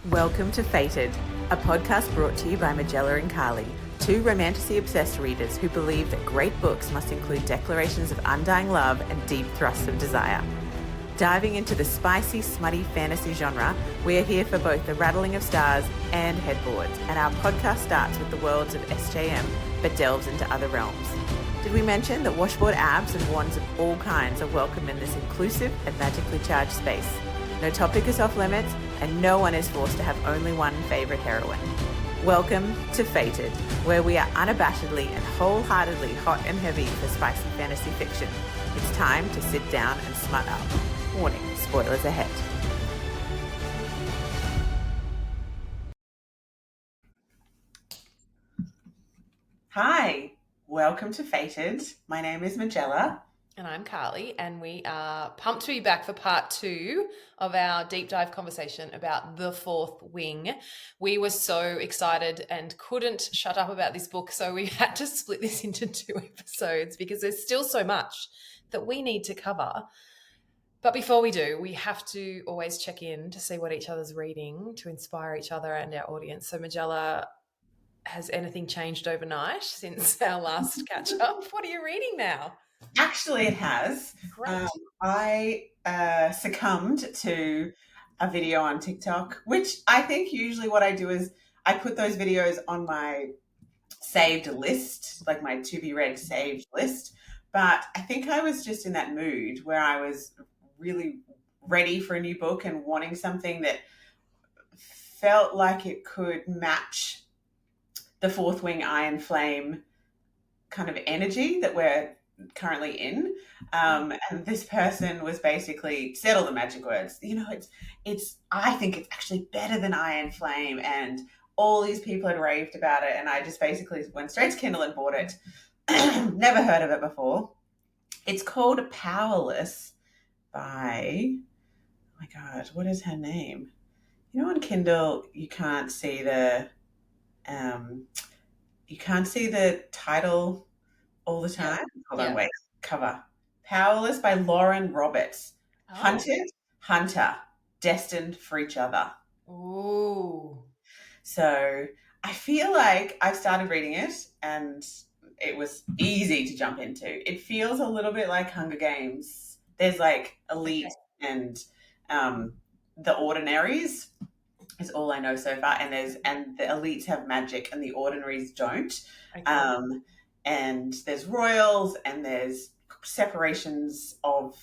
Welcome to Fated, a podcast brought to you by Majella and Carlie, two romantasy-obsessed readers who believe that great books must include declarations of undying love and deep thrusts of desire. Diving into the spicy, smutty fantasy genre, we are here for both the rattling of stars and headboards, and our podcast starts with the worlds of SJM, but delves into other realms. Did we mention that washboard abs and wands of all kinds are welcome in this inclusive and magically charged space? No topic is off limits, and no one is forced to have only one favourite heroine. Welcome to Fated, where we are unabashedly and wholeheartedly hot and heavy for spicy fantasy fiction. It's time to sit down and smut up. Warning, spoilers ahead. Hi, welcome to Fated. My name is Majella. And I'm Carlie, and we are pumped to be back for part 2 of our deep dive conversation about The Fourth Wing. We were so excited and couldn't shut up about this book, so we had to split this into 2 episodes because there's still so much that we need to cover. But before we do, we have to always check in to see what each other's reading to inspire each other and our audience. So Majella, has anything changed overnight since our last catch up? What are you reading now? Actually, it has. I succumbed to a video on TikTok, which I think usually what I do is I put those videos on my saved list, like my to be read saved list. But I think I was just in that mood where I was really ready for a new book and wanting something that felt like it could match the Fourth Wing Iron Flame kind of energy that we're currently in, and this person was basically said all the magic words. You know, it's I think it's actually better than Iron Flame, and all these people had raved about it, and I just basically went straight to Kindle and bought it. Never heard of it before. It's called Powerless by, oh my god, what is her name? You know, on Kindle you can't see the title all the time. Hold on, wait. Cover. Powerless by Lauren Roberts. Oh. Hunted, hunter, destined for each other. Ooh. So I feel like I've started reading it and it was easy to jump into. It feels a little bit like Hunger Games. There's like elite and the ordinaries is all I know so far. And the elites have magic and the ordinaries don't. Okay. And there's royals and there's separations of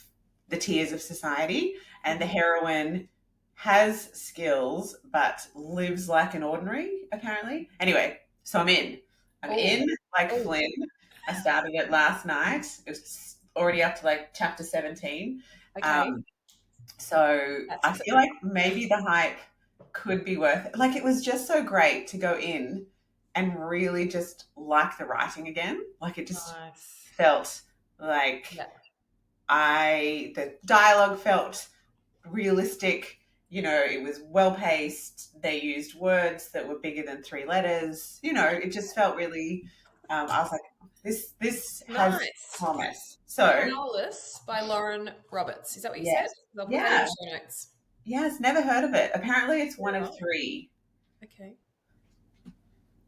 the tiers of society, and the heroine has skills but lives like an ordinary, apparently. Anyway, so I'm in like Flynn. I started it last night. It was already up to like chapter 17. Okay. So I feel like maybe the hype could be worth it. Like, it was just so great to go in and really just like the writing again. Like, it just felt like the dialogue felt realistic. You know, it was well paced. They used words that were bigger than 3 letters. You know, it just felt really. I was like, this has promise. So, Powerless by Lauren Roberts. Is that what you said? Yeah. Yes, never heard of it. Apparently, it's one of 3. Okay.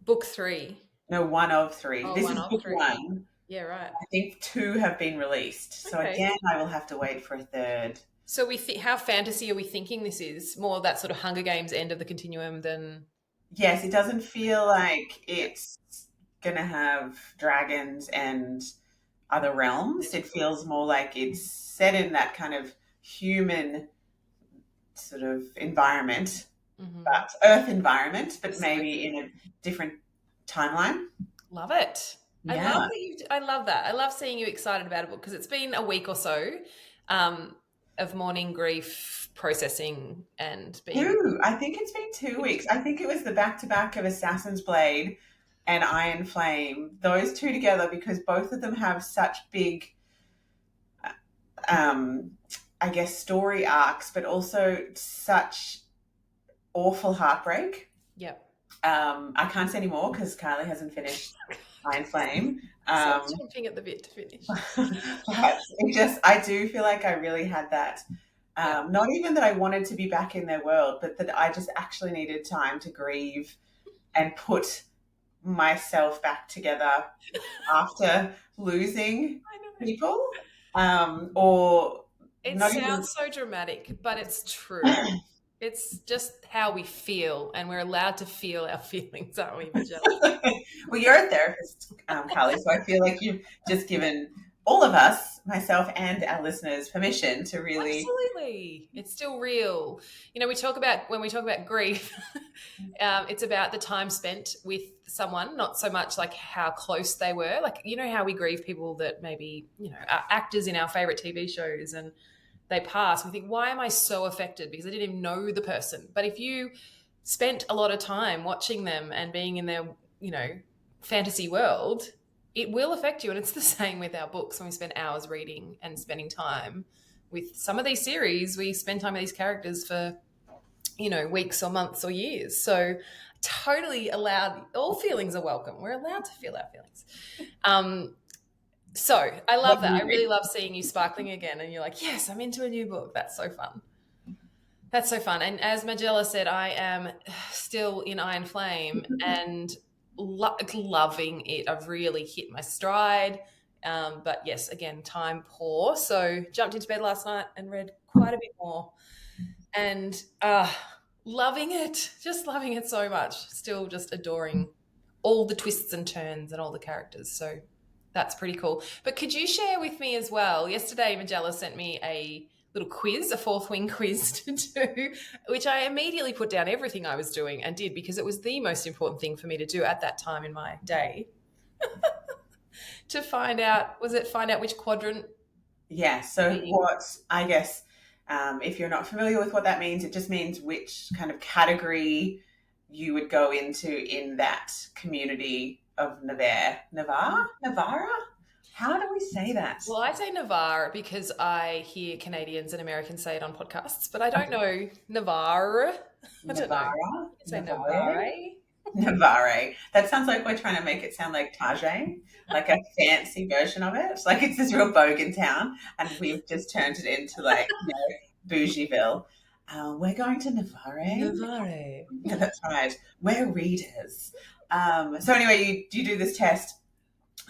Book 3. No, one of 3. This is book 1. Yeah, right. I think 2 have been released. So again, I will have to wait for a 3rd. So how fantasy are we thinking this is? More that sort of Hunger Games end of the continuum than... Yes, it doesn't feel like it's going to have dragons and other realms. It feels more like it's set in that kind of human sort of environment, but Earth environment, but maybe in a different timeline. Love it. Yeah. I love that. I love seeing you excited about a book because it's been a week or so of mourning, grief, processing, and being... 2. I think it's been 2 weeks. I think it was the back-to-back of Assassin's Blade and Iron Flame, those 2 together, because both of them have such big I guess story arcs, but also such awful heartbreak. Yep. I can't say any more because Carlie hasn't finished Iron Flame. So chomping at the bit to finish. But I do feel like I really had that Yeah. Not even that I wanted to be back in their world, but that I just actually needed time to grieve and put myself back together after losing I know. people, or It not even. sounds so dramatic, but it's true. It's just how we feel, and we're allowed to feel our feelings, aren't we, Majella? Well, you're a therapist, Carlie, so I feel like you've just given all of us, myself and our listeners, permission to really. Absolutely. It's still real. We talk about when we talk about grief, it's about the time spent with someone, not so much like how close they were. Like, how we grieve people that maybe, are actors in our favorite TV shows and they pass. We think, why am I so affected? Because I didn't even know the person. But if you spent a lot of time watching them and being in their, fantasy world, it will affect you. And it's the same with our books. When we spend hours reading and spending time with some of these series, we spend time with these characters for, weeks or months or years. So totally allowed, all feelings are welcome. We're allowed to feel our feelings. So I What love do that. I you really read? love seeing you sparkling again and you're like, yes, I'm into a new book. That's so fun. That's so fun. And as Majella said, I am still in Iron Flame and loving it. I've really hit my stride. But yes, again, time poor. So jumped into bed last night and read quite a bit more. And loving it. Just loving it so much. Still just adoring all the twists and turns and all the characters. So that's pretty cool. But could you share with me as well? Yesterday, Majella sent me a little quiz, a fourth wing quiz to do, which I immediately put down everything I was doing and did because it was the most important thing for me to do at that time in my day to find out which quadrant? Yeah. So, The, what I guess, if you're not familiar with what that means, it just means which kind of category you would go into in that community of Navarra. How do we say that? well, I say Navarre because I hear Canadians and Americans say it on podcasts, but I don't know Navarre. I don't know. I Navarra, say Navarre, Navarre. Navarre. That sounds like we're trying to make it sound like Tajay, like a fancy version of it. Like it's this real bogan town, and we've just turned it into like Bougieville. We're going to Navarre. Navarre. Yeah, that's right. We're readers. So anyway, you do this test,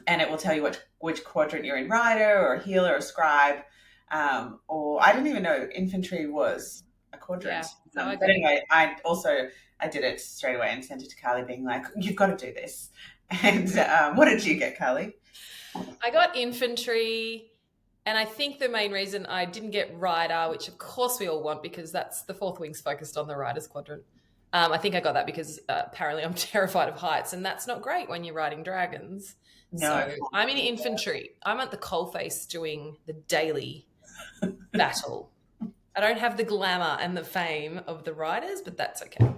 and it will tell you which quadrant you're in, rider or healer or scribe. Or I didn't even know infantry was a quadrant. Yeah. No, I But got it. anyway, I did it straight away and sent it to Carlie, being like, "You've got to do this." And what did you get, Carlie? I got infantry, and I think the main reason I didn't get rider, which of course we all want because that's the fourth wing's focused on the riders quadrant. I think I got that because apparently I'm terrified of heights, and that's not great when you're riding dragons. No. So I'm in infantry. I'm at the coalface doing the daily battle. I don't have the glamour and the fame of the riders, but that's okay.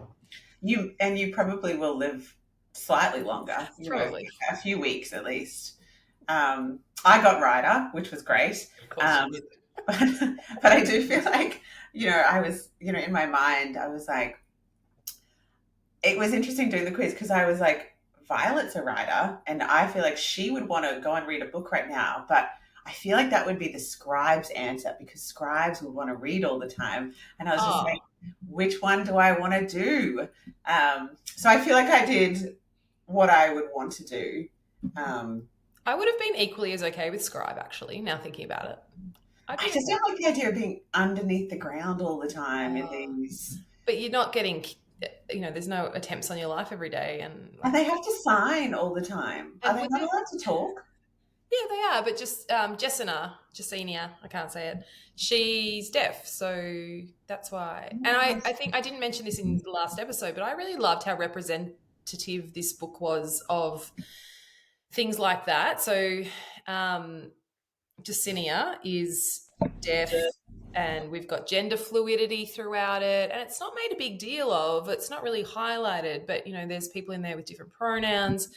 You probably will live slightly longer, Probably. a few weeks at least. I got rider, which was great. Of course Um, you did. but, but I do feel like, I was, in my mind, I was like, it was interesting doing the quiz because I was like, Violet's a writer, and I feel like she would want to go and read a book right now, but I feel like that would be the scribe's answer because scribes would want to read all the time. And I was just Oh, like, which one do I want to do? So I feel like I did what I would want to do. Um, I would have been equally as okay with scribe, actually, now thinking about it. I'd I be just okay. don't like the idea of being underneath the ground all the time in Oh. these. But you're not getting, there's no attempts on your life every day. And And like, they have to sign all the time. Are and they would not they? allowed to talk? Yeah, they are. But just Jessenia, I can't say it. She's deaf. So that's why. And I think I didn't mention this in the last episode, but I really loved how representative this book was of things like that. So Jacinia is deaf, and we've got gender fluidity throughout it, and it's not made a big deal of. It's not really highlighted, but there's people in there with different pronouns.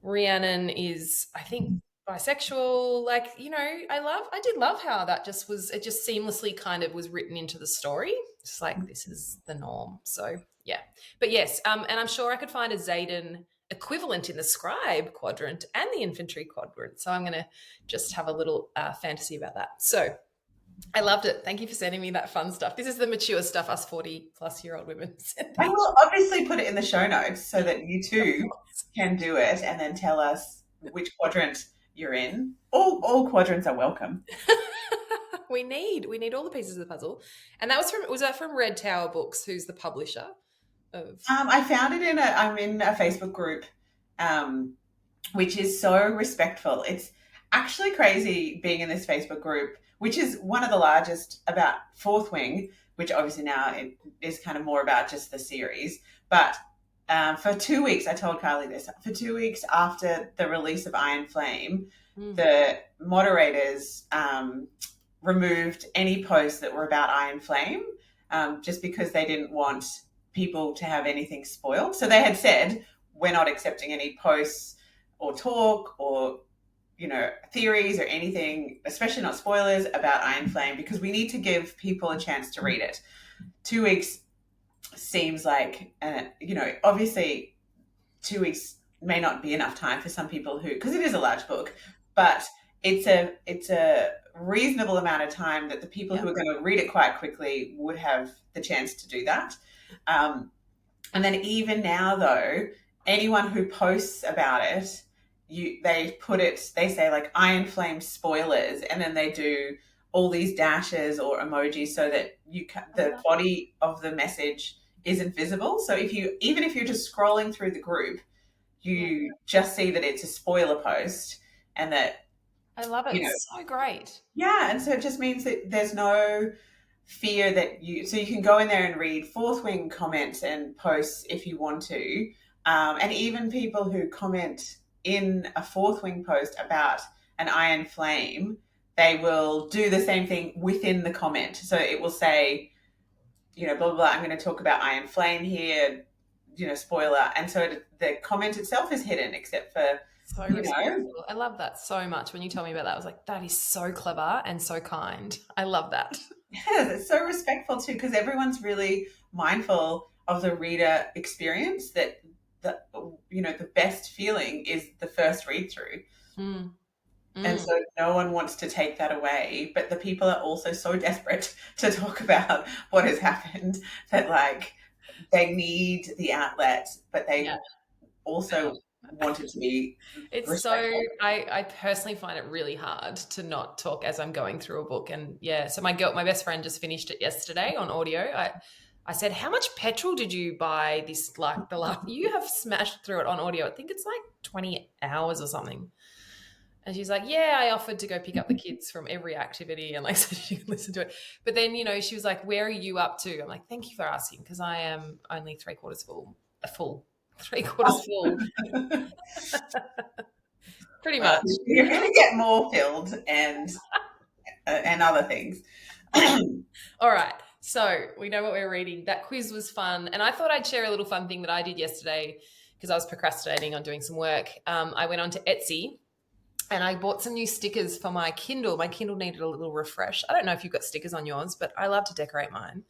Rhiannon is, I think, bisexual. Like, I did love how that it just seamlessly kind of was written into the story. Just like this is the norm. So yeah, but yes, and I'm sure I could find a Xaden equivalent in the scribe quadrant and the infantry quadrant. So I'm going to just have a little fantasy about that. So I loved it. Thank you for sending me that fun stuff. This is the mature stuff us 40-plus-year-old women send And each. we'll obviously put it in the show notes so that you Of too course. can do it and then tell us which quadrant you're in. All quadrants are welcome. We need all the pieces of the puzzle. And that was that from Red Tower Books, who's the publisher of. I found it I'm in a Facebook group, um, which is so respectful. It's actually crazy being in this Facebook group, which is one of the largest about Fourth Wing, which obviously now it is kind of more about just the series. But for 2 weeks, I told Carlie this, for 2 weeks after the release of Iron Flame, Mm. the moderators removed any posts that were about Iron Flame, just because they didn't want people to have anything spoiled. So they had said, we're not accepting any posts or talk or theories or anything, especially not spoilers about Iron Flame, because we need to give people a chance to read it. 2 weeks seems like, obviously 2 weeks may not be enough time for some people who, because it is a large book, but it's a reasonable amount of time that the people Yeah. who are going to read it quite quickly would have the chance to do that. And then even now, though, anyone who posts about it, they say like Iron Flame spoilers, and then they do all these dashes or emojis so that the body of the message isn't visible. So even if you're just scrolling through the group, Yeah. you just see that it's a spoiler post, and that I love it. you know It's so great. yeah, and so it just means that there's no fear that you can go in there and read Fourth Wing comments and posts if you want to, and even people who comment in a Fourth Wing post about an Iron Flame, they will do the same thing within the comment. So it will say, blah blah blah. I'm going to talk about Iron Flame here, spoiler, and so the comment itself is hidden except for So you know respectful. I love that so much. When you told me about that, I was like, that is so clever and so kind. I love that. Yes, it's so respectful too, because everyone's really mindful of the reader experience. That the best feeling is the first read through, Mm. and Mm. so no one wants to take that away. But the people are also so desperate to talk about what has happened that like they need the outlet, but Yeah. they I love also want it to be It's so respectful. I personally find it really hard to not talk as I'm going through a book. And yeah, so my best friend just finished it yesterday on audio. I said, how much petrol did you buy this like the last you have smashed through it on audio? I think it's like 20 hours or something. And she's like, yeah, I offered to go pick up the kids from every activity and like so she could listen to it. But then, she was like, where are you up to? I'm like, thank you for asking, because I am only three-quarters full. Three-quarters full, pretty Well, much. you're going to get more filled and other things. All right. So we know what we're reading. That quiz was fun. And I thought I'd share a little fun thing that I did yesterday because I was procrastinating on doing some work. I went on to Etsy and I bought some new stickers for my Kindle. My Kindle needed a little refresh. I don't know if you've got stickers on yours, but I love to decorate mine.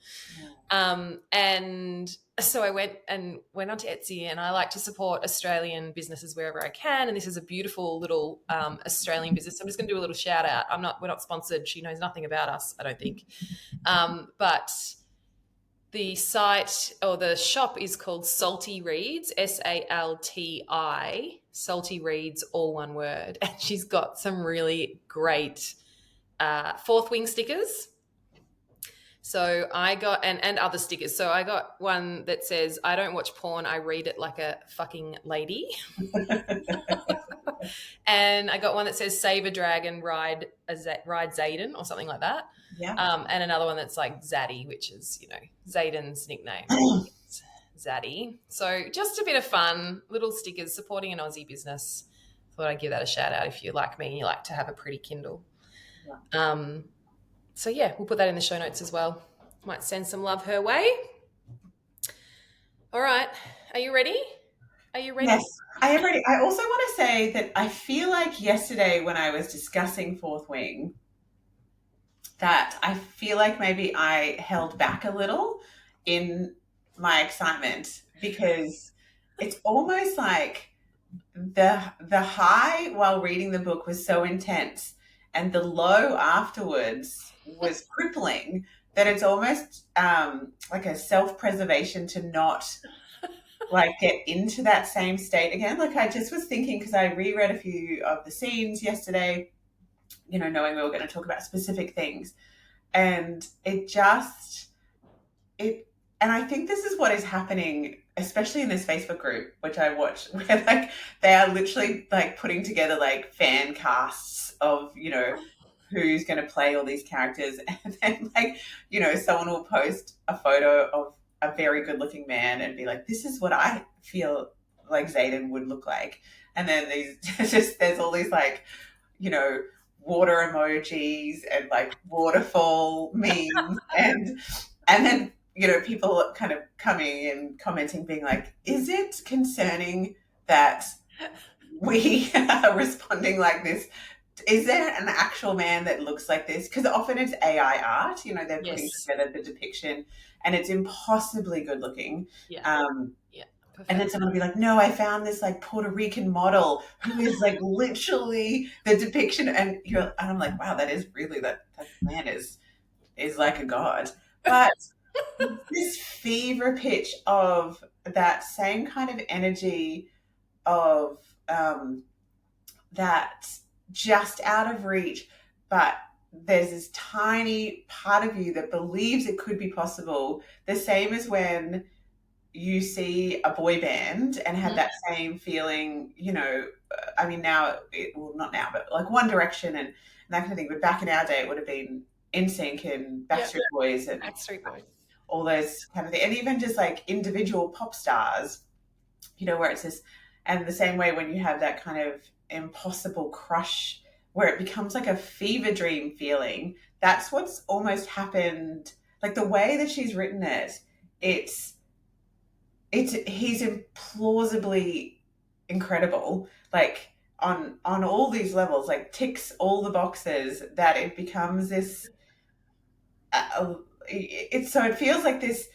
And so I went onto Etsy, and I like to support Australian businesses wherever I can. And this is a beautiful little Australian business. So I'm just going to do a little shout out. We're not sponsored. She knows nothing about us, I don't think. But the site or the shop is called Salty Reads, SALTI, Salty Reads, all one word. And she's got some really great Fourth Wing stickers. So I got, and other stickers. So I got one that says, I don't watch porn, I read it like a fucking lady. And I got one that says, save a dragon, ride Xaden, or something like that. Yeah. And another one that's like Zaddy, which is, Xaden's nickname. Zaddy. So just a bit of fun, little stickers supporting an Aussie business. Thought I'd give that a shout out if you like me and you like to have a pretty Kindle. So yeah, we'll put that in the show notes as well. Might send some love her way. All right. Are you ready? Are you ready? Yes, I am ready. I also want to say that I feel like yesterday when I was discussing Fourth Wing, that I feel like maybe I held back a little in my excitement, because it's almost like the high while reading the book was so intense, and the low afterwards was crippling that it's almost like a self-preservation to not like get into that same state again. Like I just was thinking, because I reread a few of the scenes yesterday, knowing we were going to talk about specific things, and it and I think this is what is happening, especially in this Facebook group which I watch, where like they are literally like putting together like fan casts of who's going to play all these characters, and then like someone will post a photo of a very good looking man and be like, this is what I feel like Xaden would look like, and then these just there's all these like water emojis and like waterfall memes, and then people kind of coming and commenting being like, is it concerning that we are responding like this? Is there an actual man that looks like this? Because often it's AI art, they're putting Yes. together the depiction and it's impossibly good looking. Yeah. Yeah. And then someone will be like, no, I found this like Puerto Rican model who is like literally the depiction. And I'm like, wow, that is really, that man is like a god. But this fever pitch of that same kind of energy of that just out of reach, but there's this tiny part of you that believes it could be possible. The same as when you see a boy band and have that same feeling, I mean, well, not now, but like One Direction and that kind of thing. But back in our day, it would have been NSYNC and Backstreet Boys and Backstreet Boys. all those kind of things. And even just like individual pop stars, where it's this, and the same way when you have that kind of impossible crush where it becomes like a fever dream feeling, that's what's almost happened. Like the way that she's written it, he's implausibly incredible, like on all these levels, like ticks all the boxes, that it becomes this it feels like this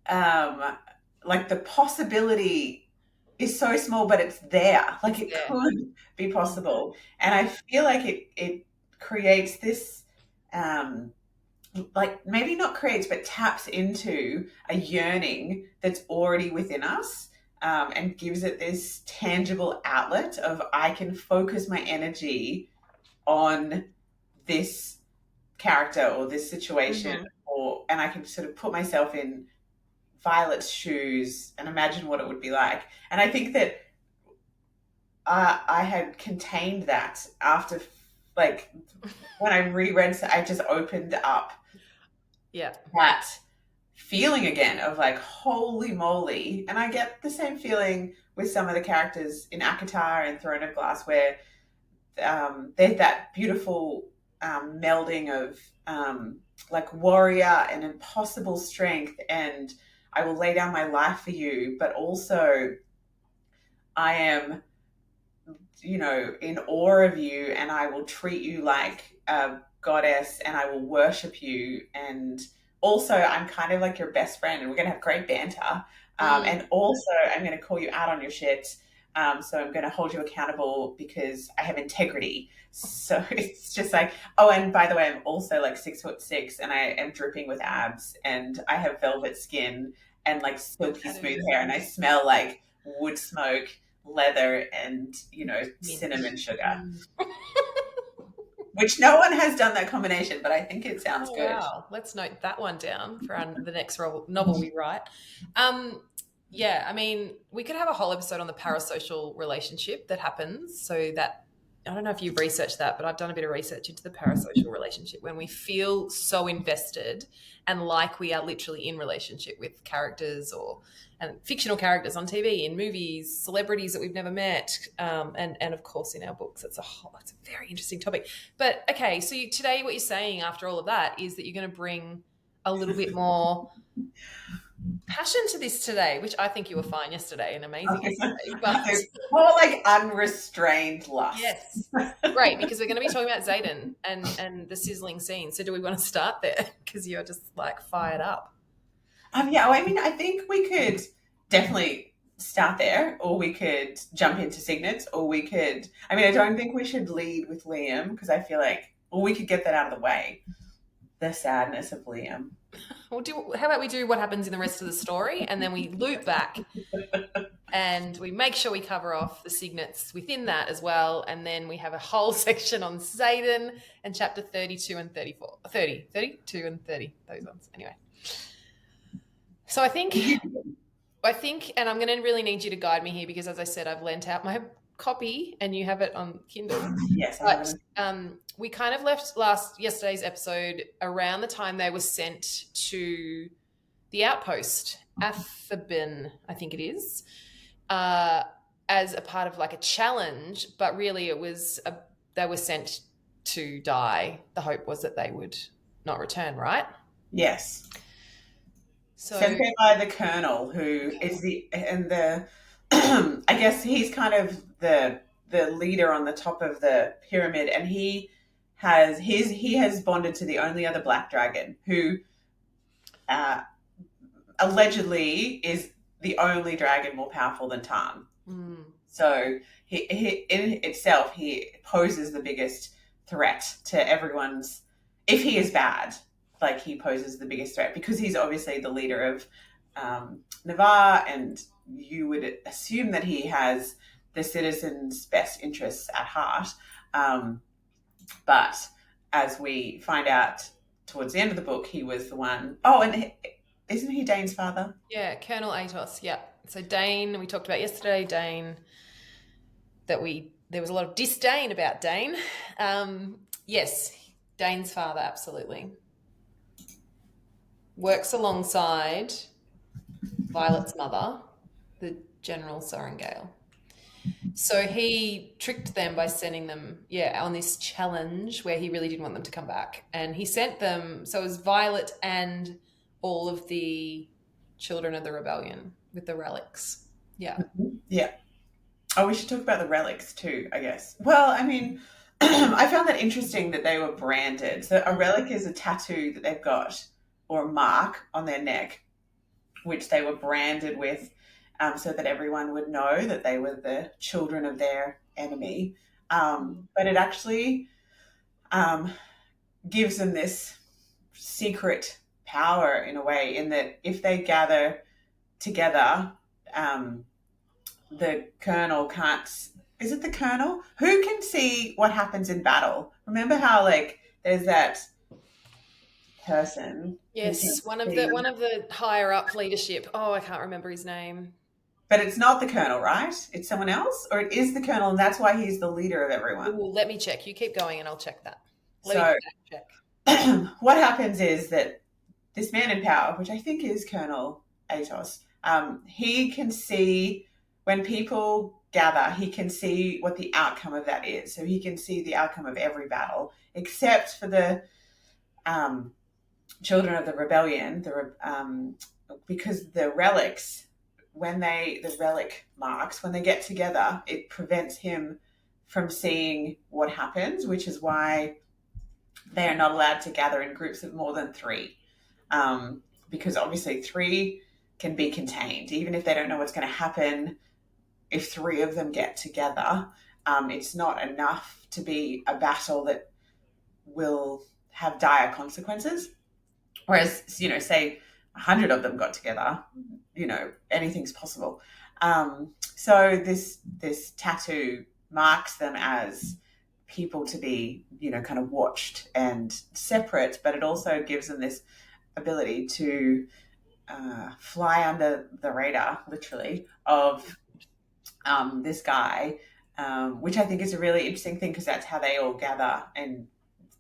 like the possibility is so small, but it's there, like it could be possible. And I feel like it creates this like maybe not creates, but taps into a yearning that's already within us, and gives it this tangible outlet of, I can focus my energy on this character or this situation, and I can sort of put myself in Violet's shoes and imagine what it would be like. And I think that I had contained that after, like, when I reread, I just opened up that feeling again of like, holy moly. And I get the same feeling with some of the characters in Akatar and Throne of Glass, where there's that beautiful melding of like warrior and impossible strength, and I will lay down my life for you, but also I am, in awe of you, and I will treat you like a goddess, and I will worship you. And also, I'm kind of like your best friend, and we're going to have great banter. And also, I'm going to call you out on your shit. So I'm going to hold you accountable because I have integrity. So it's just like, oh, and by the way, I'm also like 6'6", and I am dripping with abs, and I have velvet skin and like silky smooth hair, and I smell like wood smoke, leather, and cinnamon sugar. Which no one has done that combination, but I think it sounds good. Wow, let's note that one down for the next novel we write. Yeah, I mean, we could have a whole episode on the parasocial relationship that happens. So that, I don't know if you've researched that, but I've done a bit of research into the parasocial relationship, when we feel so invested and like we are literally in relationship with characters and fictional characters on TV, in movies, celebrities that we've never met, and of course in our books. It's a very interesting topic. But okay, so today what you're saying after all of that is that you're going to bring a little bit more passion to this today, which I think you were fine yesterday and amazing yesterday, but more like unrestrained lust. Yes, great, because we're going to be talking about Xaden and the sizzling scene. So do we want to start there, because you're just like fired up? Yeah, I mean, I think we could definitely start there, or we could jump into Signets, or we could, I mean, I don't think we should lead with Liam, because I feel like Or we could get that out of the way. The sadness of Liam. How about we do what happens in the rest of the story, and then we loop back and we make sure we cover off the Signets within that as well. And then we have a whole section on Xaden and chapter 32 and 34. 30, 32 and 30, those ones. Anyway. So I think, and I'm going to really need you to guide me here because, as I said, I've lent out my copy and you have it on Kindle. Yes, I have it. We kind of left yesterday's episode around the time they were sent to the outpost, Athabin, I think it is, as a part of like a challenge, but really it was they were sent to die. The hope was that they would not return, right? Yes. So Sent there by the Colonel, who is I guess he's kind of the leader on the top of the pyramid, and he has bonded to the only other black dragon who allegedly is the only dragon more powerful than Tarn. So he in itself he poses the biggest threat to everyone's. If he is bad, like he poses the biggest threat because he's obviously the leader of Navarre, and you would assume that he has the citizens' best interests at heart. But as we find out towards the end of the book, he was the one. Oh, and isn't he Dane's father? Yeah, Colonel Atos. Yeah. So Dane, we talked about yesterday. Dane, there was a lot of disdain about Dane. Yes, Dane's father, absolutely. Works alongside Violet's mother, the General Sorengale. So he tricked them by sending them, on this challenge where he really didn't want them to come back. And he sent them, so it was Violet and all of the children of the rebellion with the relics. Yeah. Yeah. Oh, we should talk about the relics too, I guess. Well, I mean, I found that interesting that they were branded. So a relic is a tattoo that they've got or a mark on their neck, which they were branded with so that everyone would know that they were the children of their enemy. But it actually gives them this secret power in a way, in that if they gather together, the Colonel can't. Is it the Colonel? Who can see what happens in battle? Remember how like there's that person. Yes, one of the higher up leadership. Oh, I can't remember his name. But it's not the Colonel, right? It's someone else? Or it is the Colonel, and that's why he's the leader of everyone? Ooh, let me check. You keep going and I'll check that. Check. What happens is that this man in power, which I think is Colonel Atos, he can see when people gather, he can see what the outcome of that is. So he can see the outcome of every battle, except for the children of the rebellion, because the relics, the relic marks, when they get together, it prevents him from seeing what happens, which is why they are not allowed to gather in groups of more than 3. Because obviously 3 can be contained. Even if they don't know what's going to happen, if 3 of them get together, it's not enough to be a battle that will have dire consequences. Whereas, say 100 of them got together, anything's possible. So this tattoo marks them as people to be, kind of watched and separate, but it also gives them this ability to fly under the radar, literally, of this guy, which I think is a really interesting thing because that's how they all gather and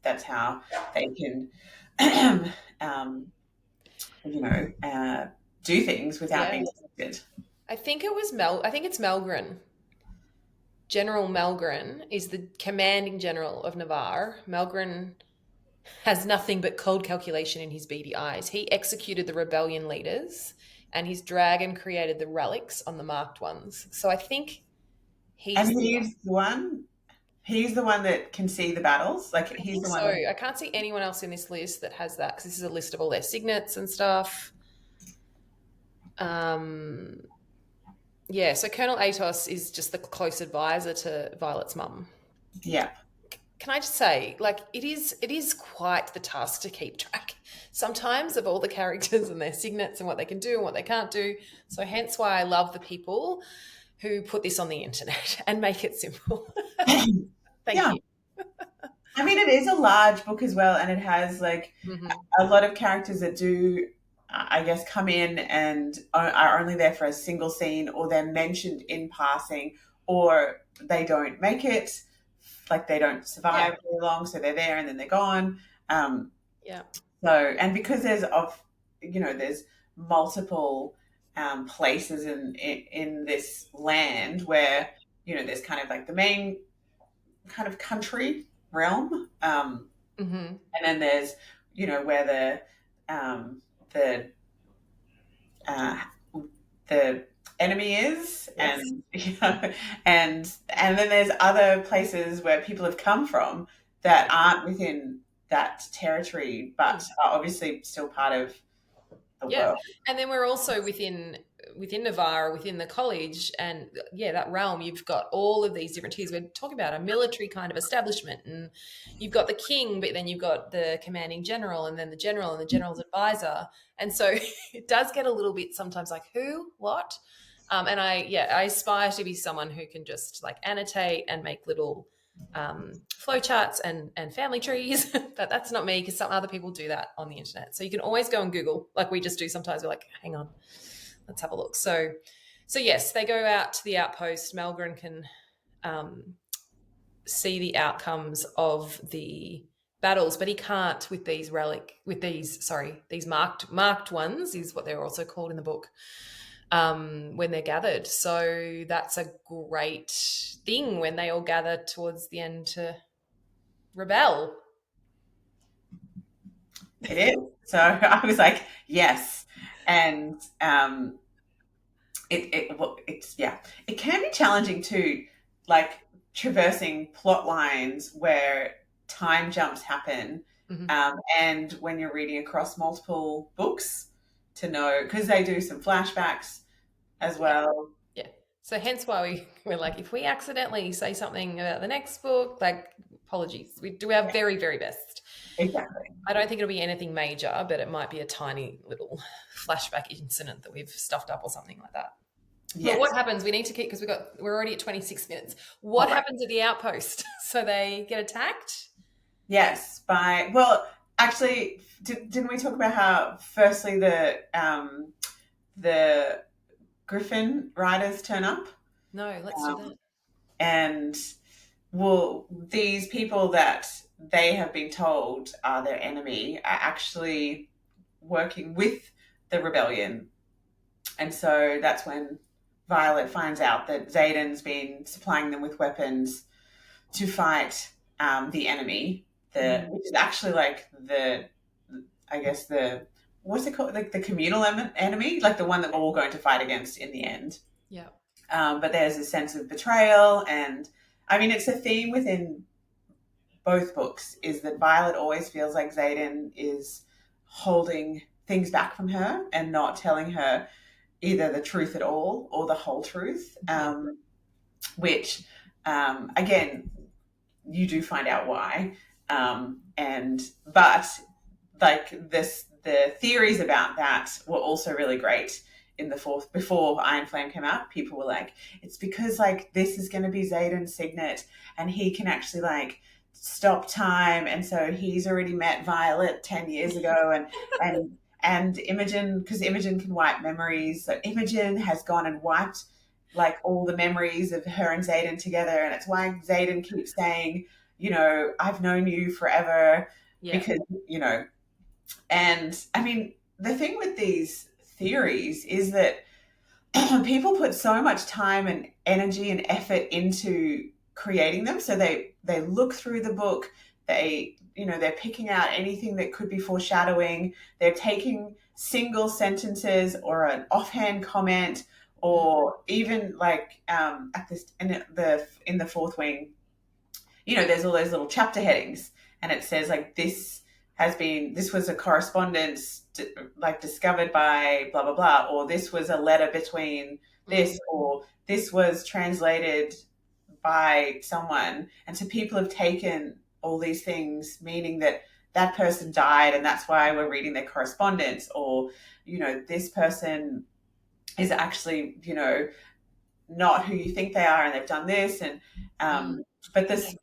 that's how they can, do things without being detected. I think it's Melgren. General Melgren is the commanding general of Navarre. Melgren has nothing but cold calculation in his beady eyes. He executed the rebellion leaders, and his dragon created the relics on the marked ones. So I think he's the one. He's the one that can see the battles. Like he's the one. So I can't see anyone else in this list that has that because this is a list of all their signets and stuff. So Colonel Atos is just the close advisor to Violet's mum. Yeah. can I just say, like, it is quite the task to keep track sometimes of all the characters and their signets and what they can do and what they can't do. So hence why I love the people who put this on the internet and make it simple. Thank Yeah. you. I mean, it is a large book as well, and it has like Hmm. a lot of characters that do, I guess, come in and are only there for a single scene, or they're mentioned in passing, or they don't make it, like they don't Yeah, survive very long, so they're there and then they're gone. Um, yeah. so, and because there's multiple places in this land where there's kind of like the main kind of country realm. Hmm. And then there's where the uh, the enemy is, Yes. and and then there's other places where people have come from that aren't within that territory, but are obviously still part of the Yeah, world. and then we're also within Navarre, within the college, and yeah, that realm. You've got all of these different tiers. We're talking about a military kind of establishment, and you've got the king, but then you've got the commanding general, and then the general, and the general's advisor. And so it does get a little bit sometimes like who, what, and I aspire to be someone who can just like annotate and make little flowcharts and family trees. But that's not me because some other people do that on the internet. So you can always go and Google, like we just do sometimes. We're like, hang on, let's have a look. So yes, they go out to the outpost. Malgren can um, see the outcomes of the battles, but he can't with these marked ones is what they're also called in the book when they're gathered. So that's a great thing when they all gather towards the end to rebel. It is. So I was like, yes, and it's yeah, it can be challenging too, like traversing plot lines where time jumps happen, Mm-hmm. and when you're reading across multiple books to know because they do some flashbacks as Yeah, well. yeah. So hence why we're like, if we accidentally say something about the next book, like apologies. We do our very, very best. Exactly. I don't think it'll be anything major, but it might be a tiny little flashback incident that we've stuffed up or something like that. But what Yes. happens? We need to keep because we're already at 26 minutes. All What right. happens at the outpost? So they get attacked? Yes. By well, actually, didn't we talk about how firstly the Griffin riders turn up? No, let's do Um, that. and well, these people that they have been told are their enemy are actually working with the rebellion. And so that's when Violet finds out that Xaden's been supplying them with weapons to fight the enemy, Mhm. which is actually like I guess what's it called? Like the communal enemy, like the one that we're all going to fight against in the end. Yeah. But there's a sense of betrayal, and I mean, it's a theme within both books is that Violet always feels like Xaden is holding things back from her and not telling her either the truth at all or the whole truth, Yeah. which, again, you do find out why. But like the theories about that were also really great in the fourth before Iron Flame came out. People were like, it's because like this is going to be Xaden's signet, and he can actually like stop time, and so he's already met Violet 10 years ago, and Imogen, because Imogen can wipe memories, so Imogen has gone and wiped like all the memories of her and Xaden together, and it's why Xaden keeps saying, I've known you forever, Yeah. because you know and I mean, the thing with these theories is that people put so much time and energy and effort into creating them. So they look through the book, they're picking out anything that could be foreshadowing. They're taking single sentences or an offhand comment, Mhm. or even like at this in the fourth wing, there's all those little chapter headings, and it says like this was a correspondence like discovered by blah blah blah, or this was a letter between Mhm. this, or this was translated by someone. And so people have taken all these things, meaning that that person died and that's why we're reading their correspondence, or, this person is actually, not who you think they are and they've done this. And Mm, but amazing.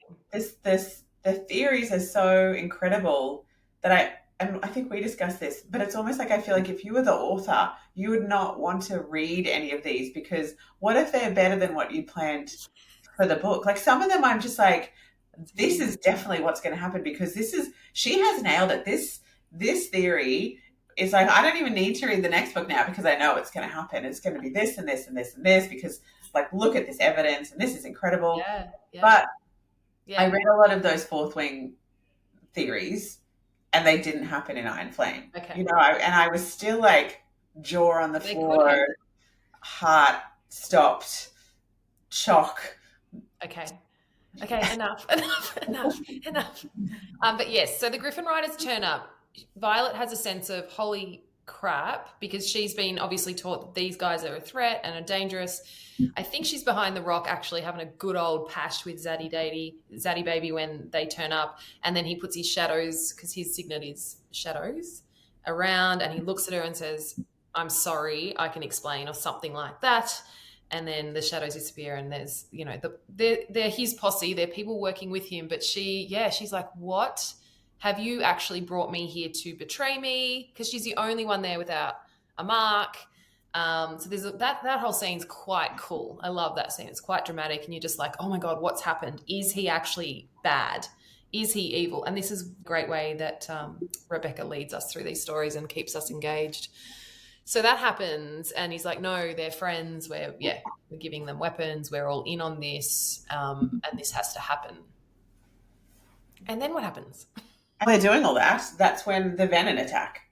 the theories are so incredible that and I think we discussed this, but it's almost like I feel like if you were the author, you would not want to read any of these, because what if they're better than what you planned for the book? Like some of them I'm just like, this is definitely what's going to happen, because she has nailed it. This theory is like, I don't even need to read the next book now because I know it's going to happen. It's going to be this and this and this and this, because like, look at this evidence and this is incredible. Yeah, yeah, But I yeah. read a lot of those fourth wing theories and they didn't happen in Iron Flame. Okay. And I was still like jaw on the They could have. floor, heart stopped, shock. Okay. Okay, enough, enough, enough, enough. But yes, so the Griffin Riders turn up. Violet has a sense of holy crap, because she's been obviously taught that these guys are a threat and are dangerous. I think she's behind the rock actually having a good old pash with Zaddy Baby when they turn up, and then he puts his shadows, because his signet is shadows, around, and he looks at her and says, "I'm sorry, I can explain," or something like that. And then the shadows disappear, and there's, they're his posse, they're people working with him, but she's like, what, have you actually brought me here to betray me? Because she's the only one there without a mark. So there's that whole scene's quite cool. I love that scene. It's quite dramatic, and you're just like, oh my god, what's happened? Is he actually bad? Is he evil? And this is a great way that Rebecca leads us through these stories and keeps us engaged. So that happens, and he's like, no, they're friends. We're giving them weapons. We're all in on this, and this has to happen. And then what happens? And they're doing all that. That's when the Venom attack.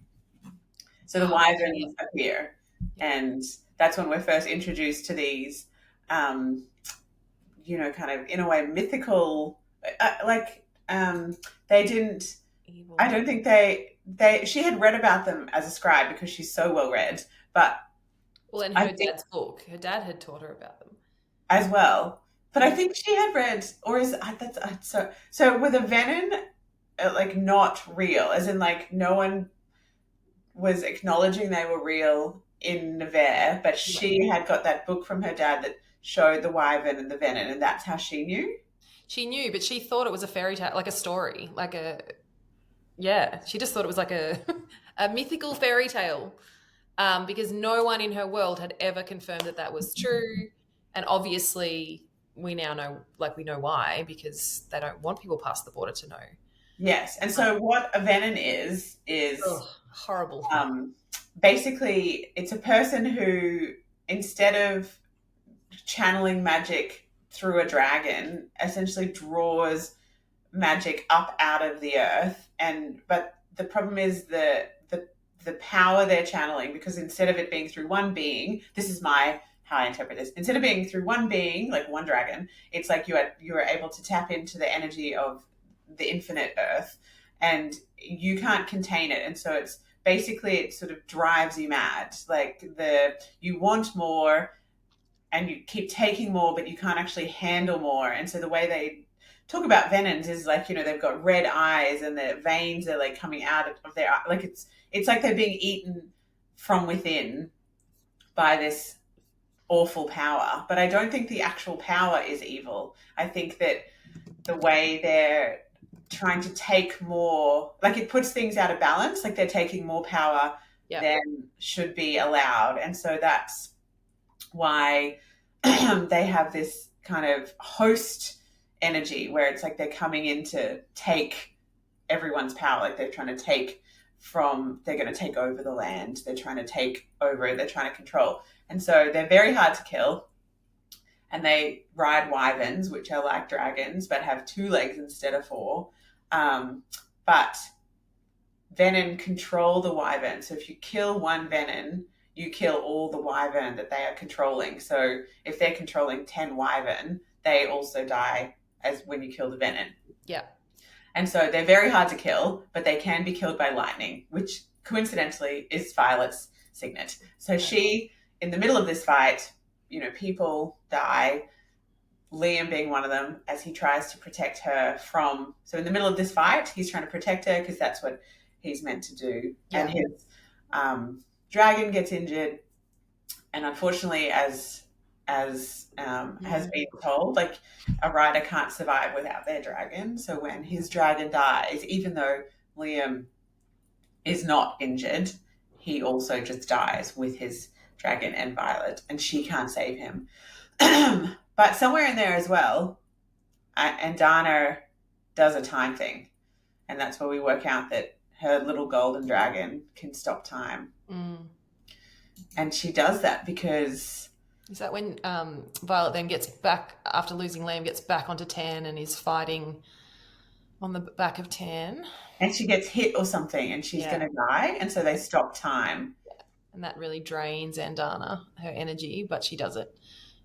So the Yeah. wyverns appear, and that's when we're first introduced to these, kind of in a way mythical. Like they didn't. Evil. I don't think She had read about them as a scribe because she's so well read, but Well, in I her think dad's book, her dad had taught her about them. as well. But I Yeah. think she had read, or is that's so were the Venom like not real? As in, like no one was acknowledging they were real in Nevers, but Yeah. she had got that book from her dad that showed the wyvern and the venom, and that's how she knew. She knew, but she thought it was a fairy tale, like a story, yeah. She just thought it was like a a mythical fairy tale, because no one in her world had ever confirmed that that was true. And obviously, we now know, like, we know why, because they don't want people past the border to know. Yes, and so what a venom is Ugh, horrible. um, basically it's a person who, instead of channeling magic through a dragon, essentially draws magic up out of the earth. But the problem is the power they're channeling, because instead of it being through one being, this is my how I interpret this. Instead of being through one being, like one dragon, it's like you are able to tap into the energy of the infinite earth, and you can't contain it. And so it's basically, it sort of drives you mad. Like you want more and you keep taking more, but you can't actually handle more. And so the way they talk about venoms is like, they've got red eyes and their veins are like coming out of their, like it's like they're being eaten from within by this awful power. But I don't think the actual power is evil. I think that the way they're trying to take more, like, it puts things out of balance, like they're taking more power Yeah. than should be allowed. And so that's why they have this kind of host energy where it's like they're coming in to take everyone's power. Like they're trying to they're going to take over the land. They're trying to take over, they're trying to control. And so they're very hard to kill. And they ride wyverns, which are like dragons, but have 2 legs instead of 4. But venom control the wyvern. So if you kill one venom, you kill all the wyvern that they are controlling. So if they're controlling 10 wyvern, they also die as when you kill the venom. Yeah. And so they're very hard to kill, but they can be killed by lightning, which coincidentally is Violet's signet. So she, in the middle of this fight, people die. Liam being one of them, as he tries to protect her from. So in the middle of this fight, he's trying to protect her because that's what he's meant to do. Yeah. And his dragon gets injured, and unfortunately, as has been told, like a rider can't survive without their dragon. So when his dragon dies, even though Liam is not injured, he also just dies with his dragon and Violet, and she can't save him. But somewhere in there as well, and Dana does a time thing, and that's where we work out that her little golden dragon can stop time. And she does that because... Is that when Violet then gets back, after losing Liam, gets back onto Tan and is fighting on the back of Tan? And she gets hit or something and she's going to die, and so they stop time. And that really drains Andana, her energy, but she does it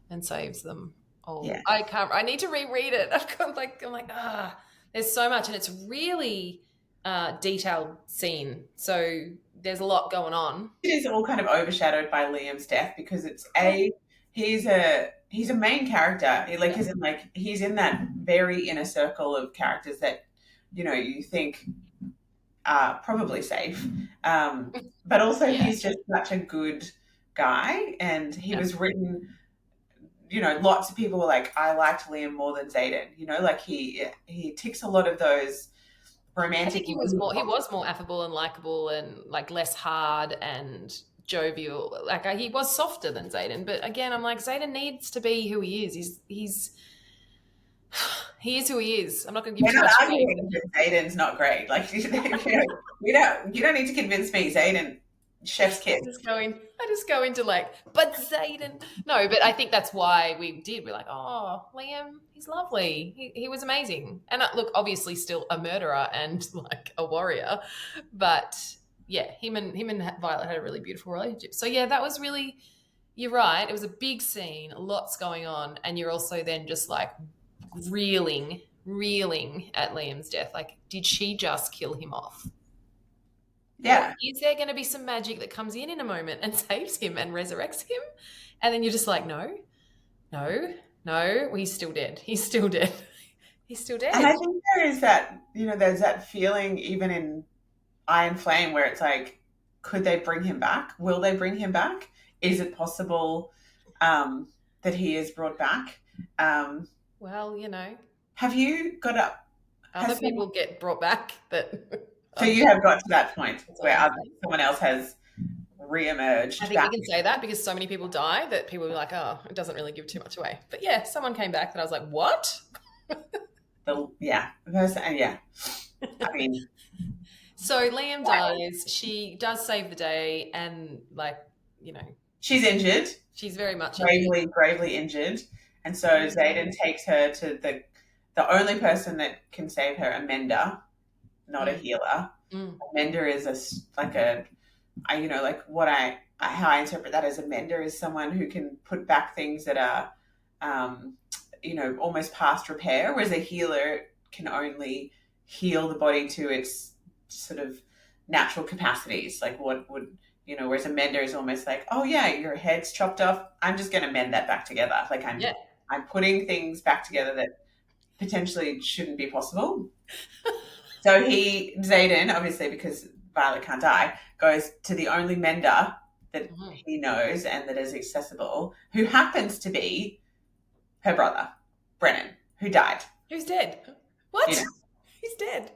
and saves them all. Yeah. I need to reread it. I'm like, there's so much, and it's really detailed scene. So there's a lot going on. It is all kind of overshadowed by Liam's death because it's he's a main character. He's in that very inner circle of characters that, you know, you think are probably safe. But also he's just such a good guy, and he was written, you know, lots of people were like, I liked Liam more than Xaden, you know, like he ticks a lot of those romantic... I think he was more affable and likable and like less hard and jovial. Like he was softer than Xaden, but again, I'm like, Xaden needs to be who he is. He is who he is. I'm not going to give too much away. Xaden's not great. Like you don't need to convince me. Xaden, chef's kiss. I just go into like, but Xaden. No, but I think that's why we did. We're like, oh, Liam, he's lovely. He was amazing. And look, obviously still a murderer and like a warrior, but yeah, him and Violet had a really beautiful relationship. So yeah, that was really, you're right. It was a big scene, lots going on, and you're also then just like reeling at Liam's death. Like, did she just kill him off? Yeah. Or is there going to be some magic that comes in a moment and saves him and resurrects him? And then you're just like, no, he's still dead. He's still dead. And I think there is that, you know, there's that feeling even in Iron Flame where it's like, could they bring him back? Will they bring him back? Is it possible that he is brought back? Well, you know. Have you got up? Other people get brought back that... So you have got to that point where someone else has re-emerged. I think we can say that because so many people die that people are like, oh, it doesn't really give too much away. But yeah, someone came back that I was like, what? I mean... So Liam dies. She does save the day, and like, you know, she's injured. She's very much gravely injured, and so Xaden takes her to the only person that can save her, a mender, not a healer. A mender is how I interpret that as a mender is someone who can put back things that are, almost past repair, whereas a healer can only heal the body to its sort of natural capacities. Like what would, whereas a mender is almost like, oh yeah, your head's chopped off, I'm just going to mend that back together. Like I'm putting things back together that potentially shouldn't be possible. So Xaden, obviously because Violet can't die, goes to the only mender that he knows and that is accessible, who happens to be her brother, Brennan, who died. Who's dead? What? He's dead.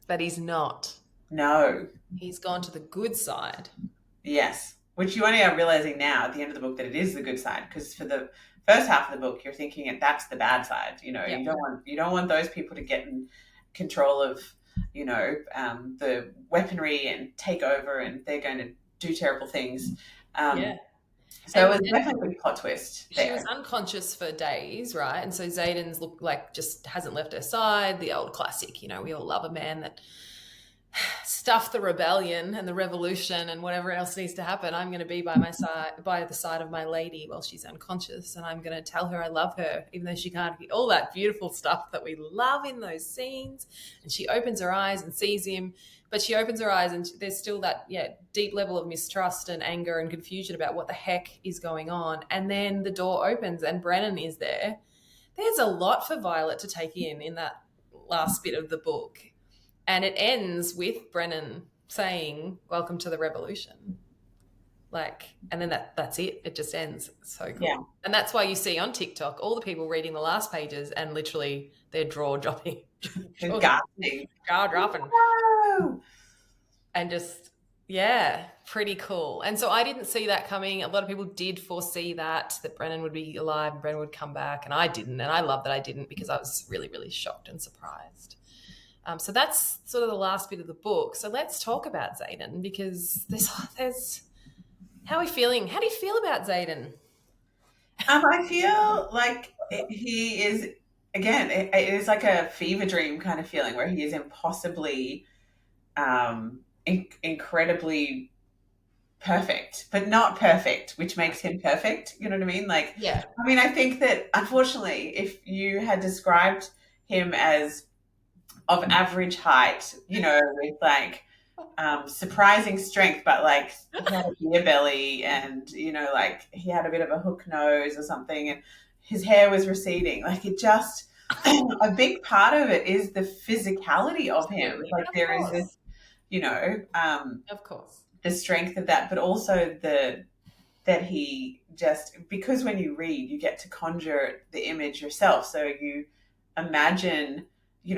But he's not. No. He's gone to the good side. Yes. Which you only are realizing now at the end of the book that it is the good side, because for the first half of the book you're thinking that's the bad side. You don't want those people to get in control of, the weaponry and take over, and they're going to do terrible things. So it was definitely a big plot twist there. She was unconscious for days, right? And so Xaden's just hasn't left her side. The old classic, we all love a man that stuffed the rebellion and the revolution and whatever else needs to happen. I'm going to be by the side of my lady while she's unconscious, and I'm going to tell her I love her, even though she can't be. All that beautiful stuff that we love in those scenes. And she opens her eyes and sees him, but she opens her eyes and there's still that deep level of mistrust and anger and confusion about what the heck is going on. And then the door opens and Brennan is there, there's a lot for Violet to take in that last bit of the book. And it ends with Brennan saying, "Welcome to the revolution." Like, and then that's it. It just ends. So cool. Yeah. And that's why you see on TikTok all the people reading the last pages and literally their jaw dropping, Gasping. jaw dropping. No! And just, yeah, pretty cool. And so I didn't see that coming. A lot of people did foresee that Brennan would be alive and Brennan would come back. And I didn't. And I love that I didn't, because I was really, really shocked and surprised. So that's sort of the last bit of the book. So let's talk about Xaden, because there's how are we feeling? How do you feel about Xaden? I feel like he is, again, it is like a fever dream kind of feeling where he is impossibly, incredibly perfect, but not perfect, which makes him perfect. You know what I mean? Like, Yeah. I mean, I think that unfortunately, if you had described him as of average height, with like surprising strength, but like he had a beer belly and, like he had a bit of a hook nose or something, and his hair was receding. Like it just, a big part of it is the physicality of him. Like Of there is course. this, Of course. the strength of that, but also that he just, because when you read, you get to conjure the image yourself. So you imagine,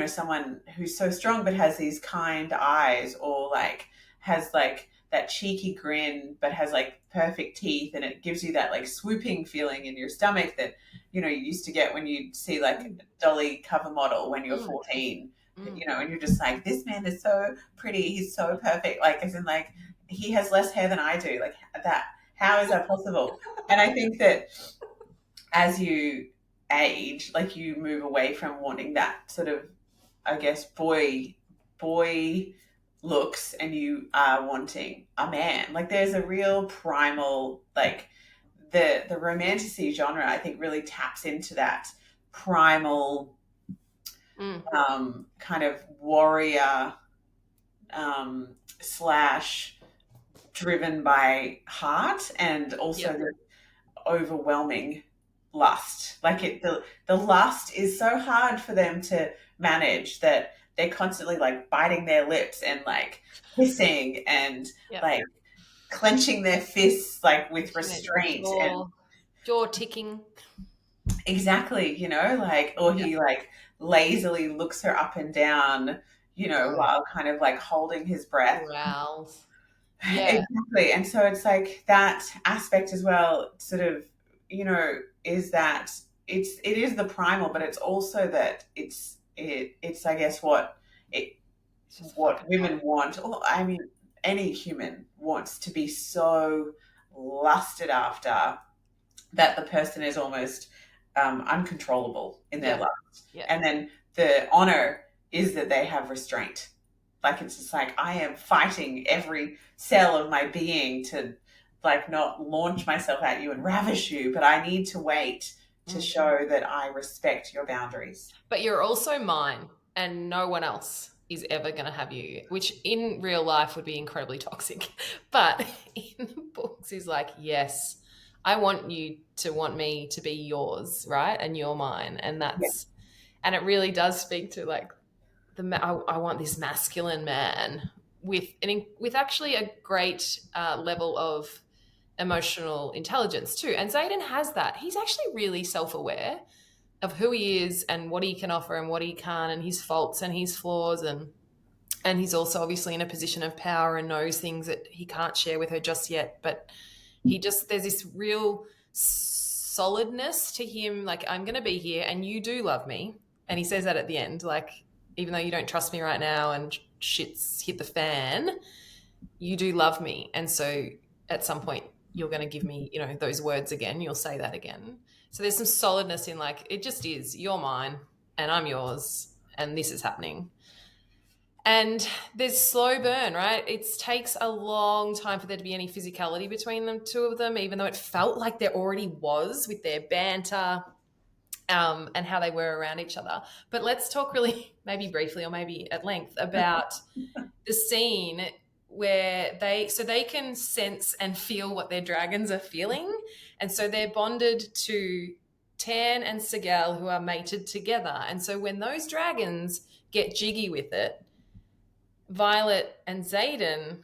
someone who's so strong but has these kind eyes, or like has like that cheeky grin but has like perfect teeth, and it gives you that like swooping feeling in your stomach that, you used to get when you see like a Dolly cover model when you're 14, and you're just like, this man is so pretty, he's so perfect, like as in like he has less hair than I do, like that, how is that possible? And I think that as you age, like you move away from wanting that sort of, I guess, boy looks, and you are wanting a man. Like there's a real primal, like the romantasy genre, I think, really taps into that primal kind of warrior slash driven by heart, and also the overwhelming lust. Like the lust is so hard for them to manage that they're constantly like biting their lips and like hissing and like clenching their fists like with restraint and jaw ticking. exactly, like, or he like lazily looks her up and down, while kind of like holding his breath. Growls. Yeah. Exactly. And so it's like that aspect as well, sort of, is that it is the primal, but it's also that it's I guess what women want, or I mean any human wants to be so lusted after that the person is almost uncontrollable in their lust. Yeah. And then the honor is that they have restraint. Like it's just like, I am fighting every cell of my being to like not launch myself at you and ravish you, but I need to wait to show that I respect your boundaries. But you're also mine, and no one else is ever going to have you, which in real life would be incredibly toxic. But in the books is like, yes, I want you to want me to be yours, right? And you're mine. And that's, and it really does speak to like I want this masculine man with actually a great level of emotional intelligence too. And Xaden has that. He's actually really self-aware of who he is and what he can offer and what he can't, and his faults and his flaws, and he's also obviously in a position of power and knows things that he can't share with her just yet. But there's this real solidness to him, like, I'm going to be here and you do love me. And he says that at the end, like, even though you don't trust me right now and shit's hit the fan, you do love me. And so at some point you're going to give me, those words again, you'll say that again. So there's some solidness in like, it just is, you're mine and I'm yours and this is happening. And there's slow burn, right? It takes a long time for there to be any physicality between the two of them, even though it felt like there already was with their banter and how they were around each other. But let's talk really, maybe briefly or maybe at length, about the scene where they can sense and feel what their dragons are feeling. And so they're bonded to Tan and Sigel, who are mated together. And so when those dragons get jiggy with it, Violet and Xaden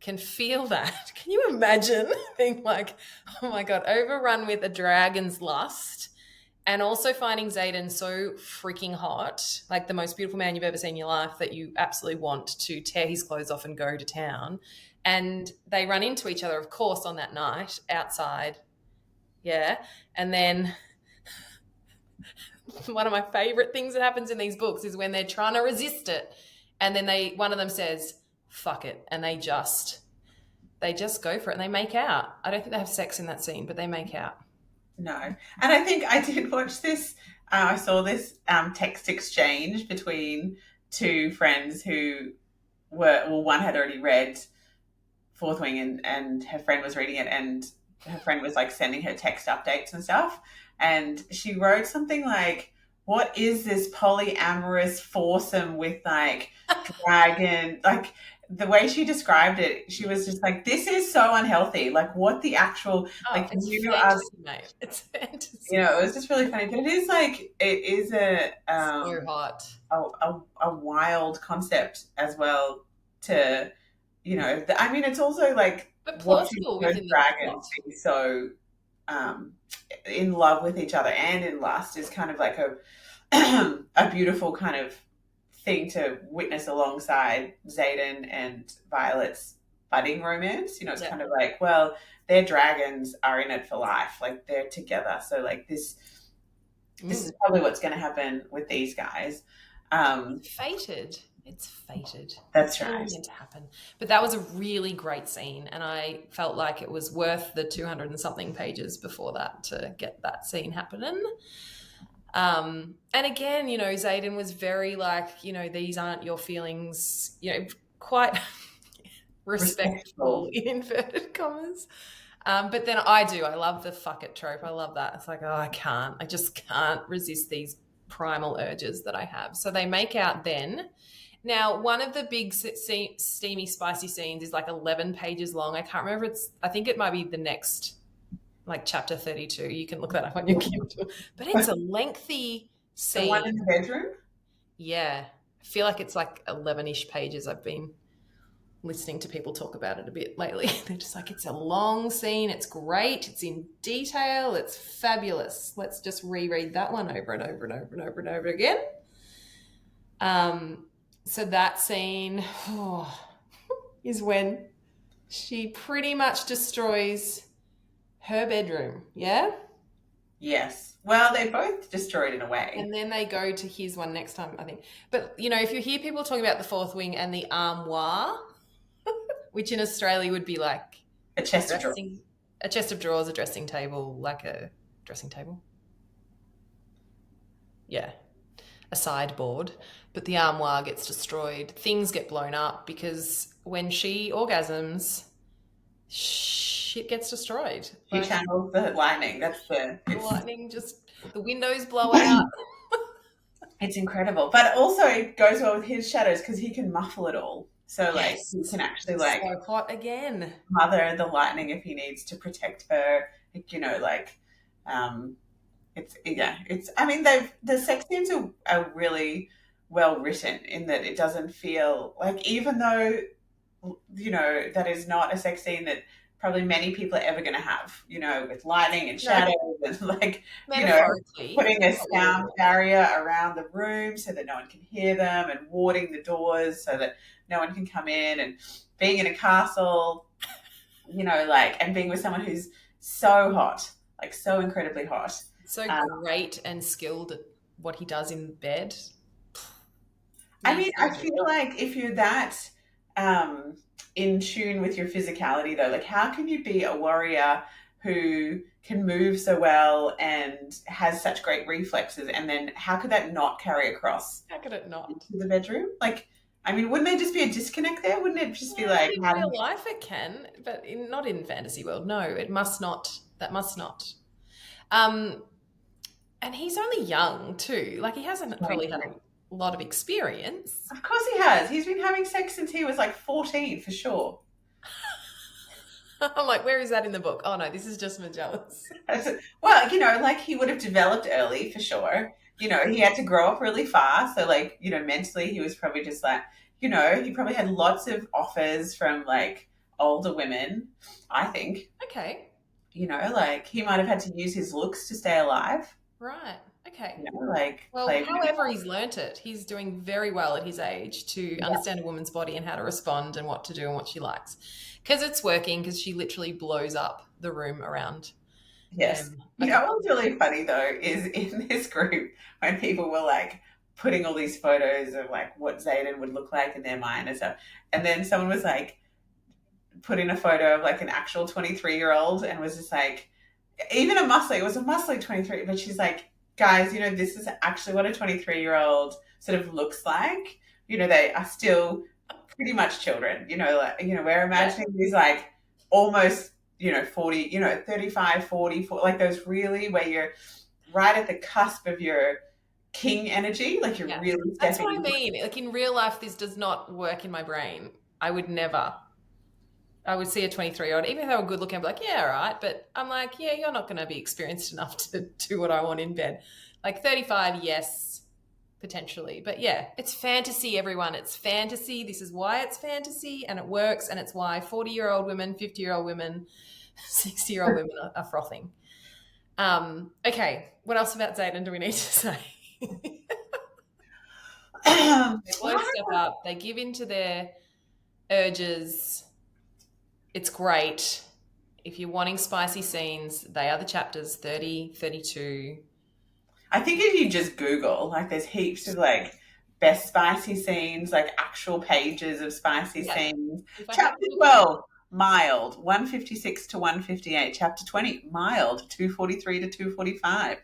can feel that. Can you imagine being like, oh my God, overrun with a dragon's lust, and also finding Xaden so freaking hot, like the most beautiful man you've ever seen in your life, that you absolutely want to tear his clothes off and go to town. And they run into each other, of course, on that night outside. Yeah. And then one of my favorite things that happens in these books is when they're trying to resist it. And then one of them says, fuck it. And they just go for it and they make out. I don't think they have sex in that scene, but they make out. No. And I think I did watch this. I saw this text exchange between two friends who one had already read Fourth Wing and her friend was reading it, and her friend was like sending her text updates and stuff. And she wrote something like, what is this polyamorous foursome with like dragon? Like, the way she described it, she was just like, this is so unhealthy. Like, what the actual, like, it's you fantasy, mate. It's fantasy. You know, it was just really funny. But it is like, it is so hot. A wild concept as well to, you know, I mean, it's also like watching those dragons be so in love with each other and in lust is kind of like a beautiful kind of thing to witness alongside Xaden and Violet's budding romance. You know, it's kind of like, well, their dragons are in it for life. Like, they're together. So like this is probably what's going to happen with these guys. Fated. It's fated. That's right. It's meant to happen. But that was a really great scene, and I felt like it was worth the 200 and something pages before that to get that scene happening. And again, you know, Xaden was very like, you know, these aren't your feelings, you know, quite respectful in inverted commas. But then I love the fuck it trope. I love that. It's like, oh, I just can't resist these primal urges that I have. So they make out then. Now, one of the big steamy, spicy scenes is like 11 pages long. I can't remember. I think it might be the next, like chapter 32. You can look that up on your Kindle. But it's a lengthy scene. The one in the bedroom? Yeah. I feel like it's like 11-ish pages. I've been listening to people talk about it a bit lately. They're just like, it's a long scene. It's great. It's in detail. It's fabulous. Let's just reread that one over and over and over and over and over again. So that scene is when she pretty much destroys her bedroom, yeah? Yes. Well, they both destroyed in a way. And then they go to his one next time, I think. But, you know, if you hear people talking about the Fourth Wing and the armoire, which in Australia would be like a chest of drawers. A chest of drawers, a dressing table, like a dressing table. Yeah. A sideboard. But the armoire gets destroyed. Things get blown up because when she orgasms, shit gets destroyed. She channels the lightning. That's the lightning, just the windows blow out. It's incredible. But also it goes well with his shadows because he can muffle it all. So like he can actually like so hot again. Mother the lightning if he needs to protect her. You know, like it's I mean the sex scenes are really well written in that it doesn't feel like, even though, you know, that is not a sex scene that probably many people are ever going to have, you know, with lighting and shadows and like, you know, putting a sound barrier around the room so that no one can hear them and warding the doors so that no one can come in, and being in a castle, you know, like, and being with someone who's so hot, like so incredibly hot. So great and skilled at what he does in bed. I mean, I feel like if you're that in tune with your physicality, though, like how can you be a warrior who can move so well and has such great reflexes, and then how could that not carry across? How could it not? To the bedroom? Like, I mean, wouldn't there just be a disconnect there? Wouldn't it just be like... In real life it can, but not in fantasy world. No, it must not. That must not. And he's only young too. Like, he hasn't probably had a lot of experience. Of course he has. He's been having sex since he was like 14 for sure. I'm like, where is that in the book? Oh no, this is just Majella's. Well, like he would have developed early for sure. He had to grow up really fast. So, like, mentally, he was probably just like, he probably had lots of offers from like older women, I think. Okay. Like he might have had to use his looks to stay alive, Right. Okay. like Well, play. however he's learnt it, he's doing very well at his age to Yeah. understand a woman's body and how to respond and what to do and what she likes. Because it's working, because she literally blows up the room around Yes. him. You know what's really funny though is in this group when people were like putting all these photos of like what Xaden would look like in their mind and stuff. And then someone was like put in a photo of like an actual 23-year-old and was just like, even it was a muscly 23, but she's like, guys, this is actually what a 23-year-old sort of looks like. They are still pretty much children, we're imagining these like almost, 40, 35, 40, 40, like those really where you're right at the cusp of your king energy, like you're really That's stepping what I into. mean. Like in real life, this does not work in my brain. I would never. I would see a 23-year-old, even if they were good looking, I'd be like, yeah, all right. But I'm like, yeah, you're not going to be experienced enough to do what I want in bed. Like 35, yes, potentially. But yeah, it's fantasy, everyone. It's fantasy. This is why it's fantasy and it works. And it's why 40-year-old women, 50-year-old women, 60-year-old women are frothing. Okay. What else about Xaden do we need to say? They blow stuff up. They give in to their urges. It's great. If you're wanting spicy scenes, they are the chapters 30, 32. I think if you just Google, like, there's heaps of like best spicy scenes, like actual pages of spicy scenes. Chapter 12, mild, 156 to 158. Chapter 20, mild, 243 to 245.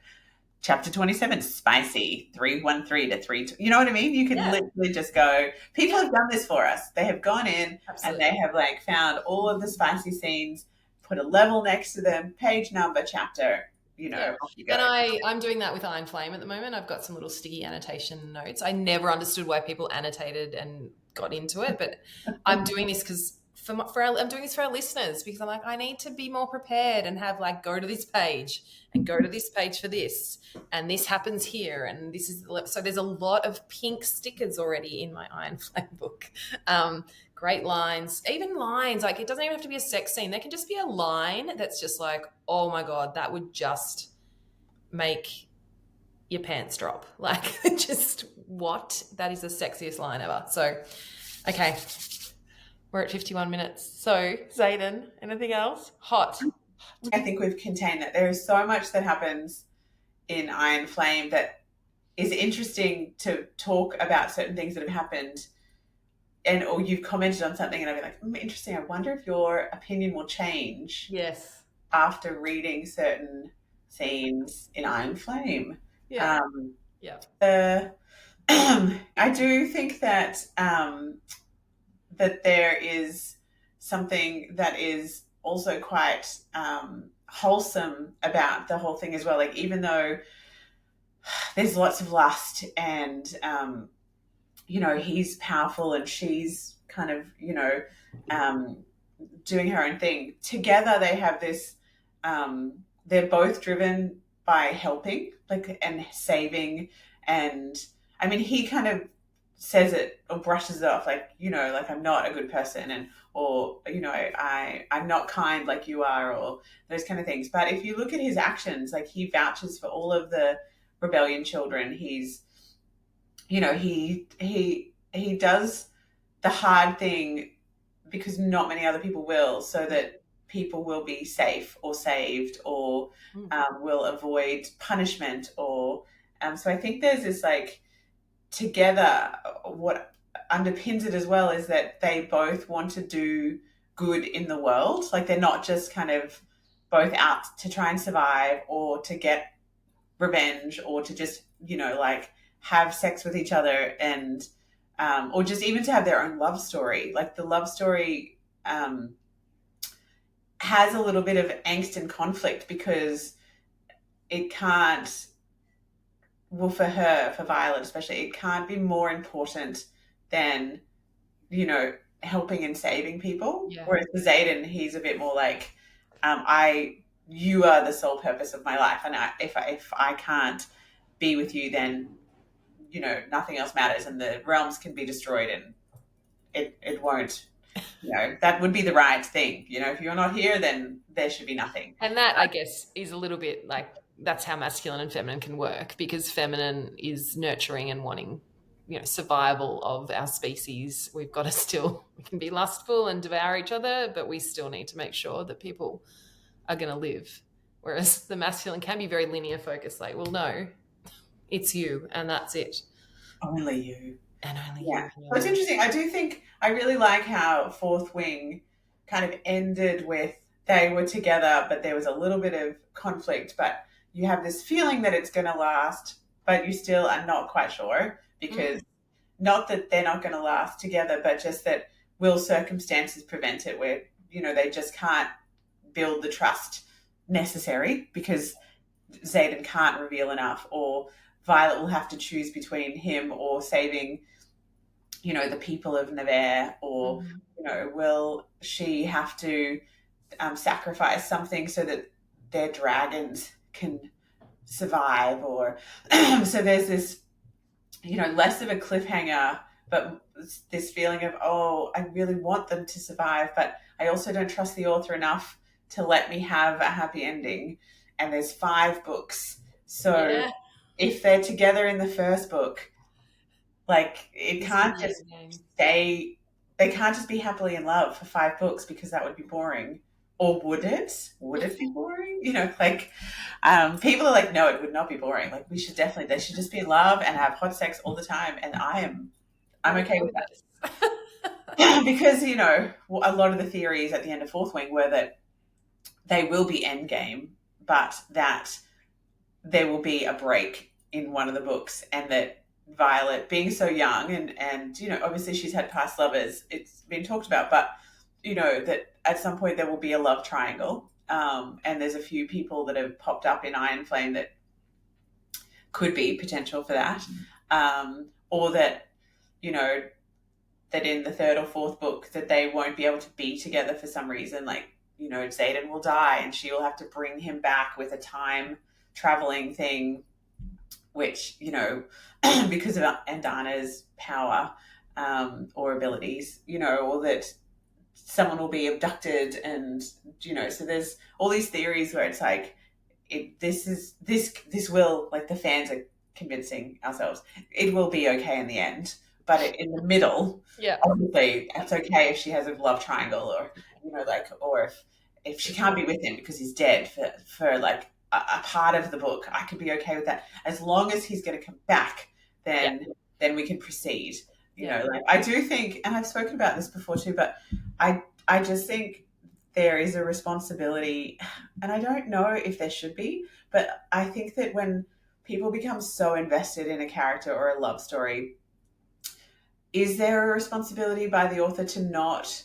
Chapter 27, spicy, 313 to 3. You know what I mean? You can literally just go. People have done this for us. They have gone in and they have like found all of the spicy scenes, put a level next to them, page number, chapter. Off you go. And I'm doing that with Iron Flame at the moment. I've got some little sticky annotation notes. I never understood why people annotated and got into it, but I'm doing this because I'm doing this for our listeners because I'm like, I need to be more prepared and have like, go to this page and go to this page for this. And this happens here. And this is, so there's a lot of pink stickers already in my Iron Flame book. Great lines, even lines, like it doesn't even have to be a sex scene. There can just be a line that's just like, oh my God, that would just make your pants drop. Like just what? That is the sexiest line ever. So, okay. We're at 51 minutes. So, Xaden, anything else? Hot. I think we've contained that. There is so much that happens in Iron Flame that is interesting to talk about certain things that have happened, or you've commented on something and I've been like, interesting. I wonder if your opinion will change. Yes. After reading certain scenes in Iron Flame. Yeah. I do think that that there is something that is also quite wholesome about the whole thing as well. Like, even though there's lots of lust and, he's powerful and she's kind of, doing her own thing. Together they have this, they're both driven by helping, like, and saving. And I mean, he kind of says it or brushes it off, like, like, I'm not a good person, and, or, I'm not kind like you are, or those kind of things. But if you look at his actions, like, he vouches for all of the rebellion children. He's, he does the hard thing because not many other people will, so that people will be safe or saved, or will avoid punishment, or so I think there's this, like, together, what underpins it as well is that they both want to do good in the world. Like, they're not just kind of both out to try and survive or to get revenge or to just, like, have sex with each other, and or just even to have their own love story. Like, the love story has a little bit of angst and conflict because it can't, well, for her, for Violet especially, it can't be more important than, helping and saving people. Yeah. Whereas for Xaden, he's a bit more like, I you are the sole purpose of my life, and if I can't be with you, then nothing else matters, and the realms can be destroyed, and it won't. That would be the right thing. If you're not here, then there should be nothing. And that, I guess, is a little bit like that's how masculine and feminine can work, because feminine is nurturing and wanting, survival of our species. We've got to still, we can be lustful and devour each other, but we still need to make sure that people are going to live. Whereas the masculine can be very linear focused, like, well, no, it's you and that's it. Only you. And only Yeah. you. So it's interesting. I do think I really like how Fourth Wing kind of ended with they were together, but there was a little bit of conflict. But you have this feeling that it's going to last, but you still are not quite sure because not that they're not going to last together, but just that will circumstances prevent it where, they just can't build the trust necessary because Xaden can't reveal enough, or Violet will have to choose between him or saving, the people of Nevers, or, will she have to sacrifice something so that their dragons can survive? Or so there's this, less of a cliffhanger, but this feeling of, oh, I really want them to survive, but I also don't trust the author enough to let me have a happy ending. And there's 5 books. So if they're together in the first book, like it can't just stay, they can't just be happily in love for 5 books because that would be boring. Or would it? Would it be boring? People are like, no, it would not be boring. Like they should just be in love and have hot sex all the time. And I'm okay with that. Because, a lot of the theories at the end of Fourth Wing were that they will be endgame, but that there will be a break in one of the books, and that Violet, being so young and obviously she's had past lovers, it's been talked about, but that at some point there will be a love triangle. And there's a few people that have popped up in Iron Flame that could be potential for that. Or that, that in the 3rd or 4th book that they won't be able to be together for some reason. Like, Xaden will die and she will have to bring him back with a time traveling thing, which, because of Andana's power or abilities, or that someone will be abducted, and so there's all these theories where it's like this will, like, the fans are convincing ourselves it will be okay in the end, but in the middle, obviously it's okay if she has a love triangle, or or if she can't be with him because he's dead for like a part of the book. I could be okay with that as long as he's going to come back. Then we can proceed. Like, I do think, and I've spoken about this before too, but I just think there is a responsibility, and I don't know if there should be, but I think that when people become so invested in a character or a love story, is there a responsibility by the author to not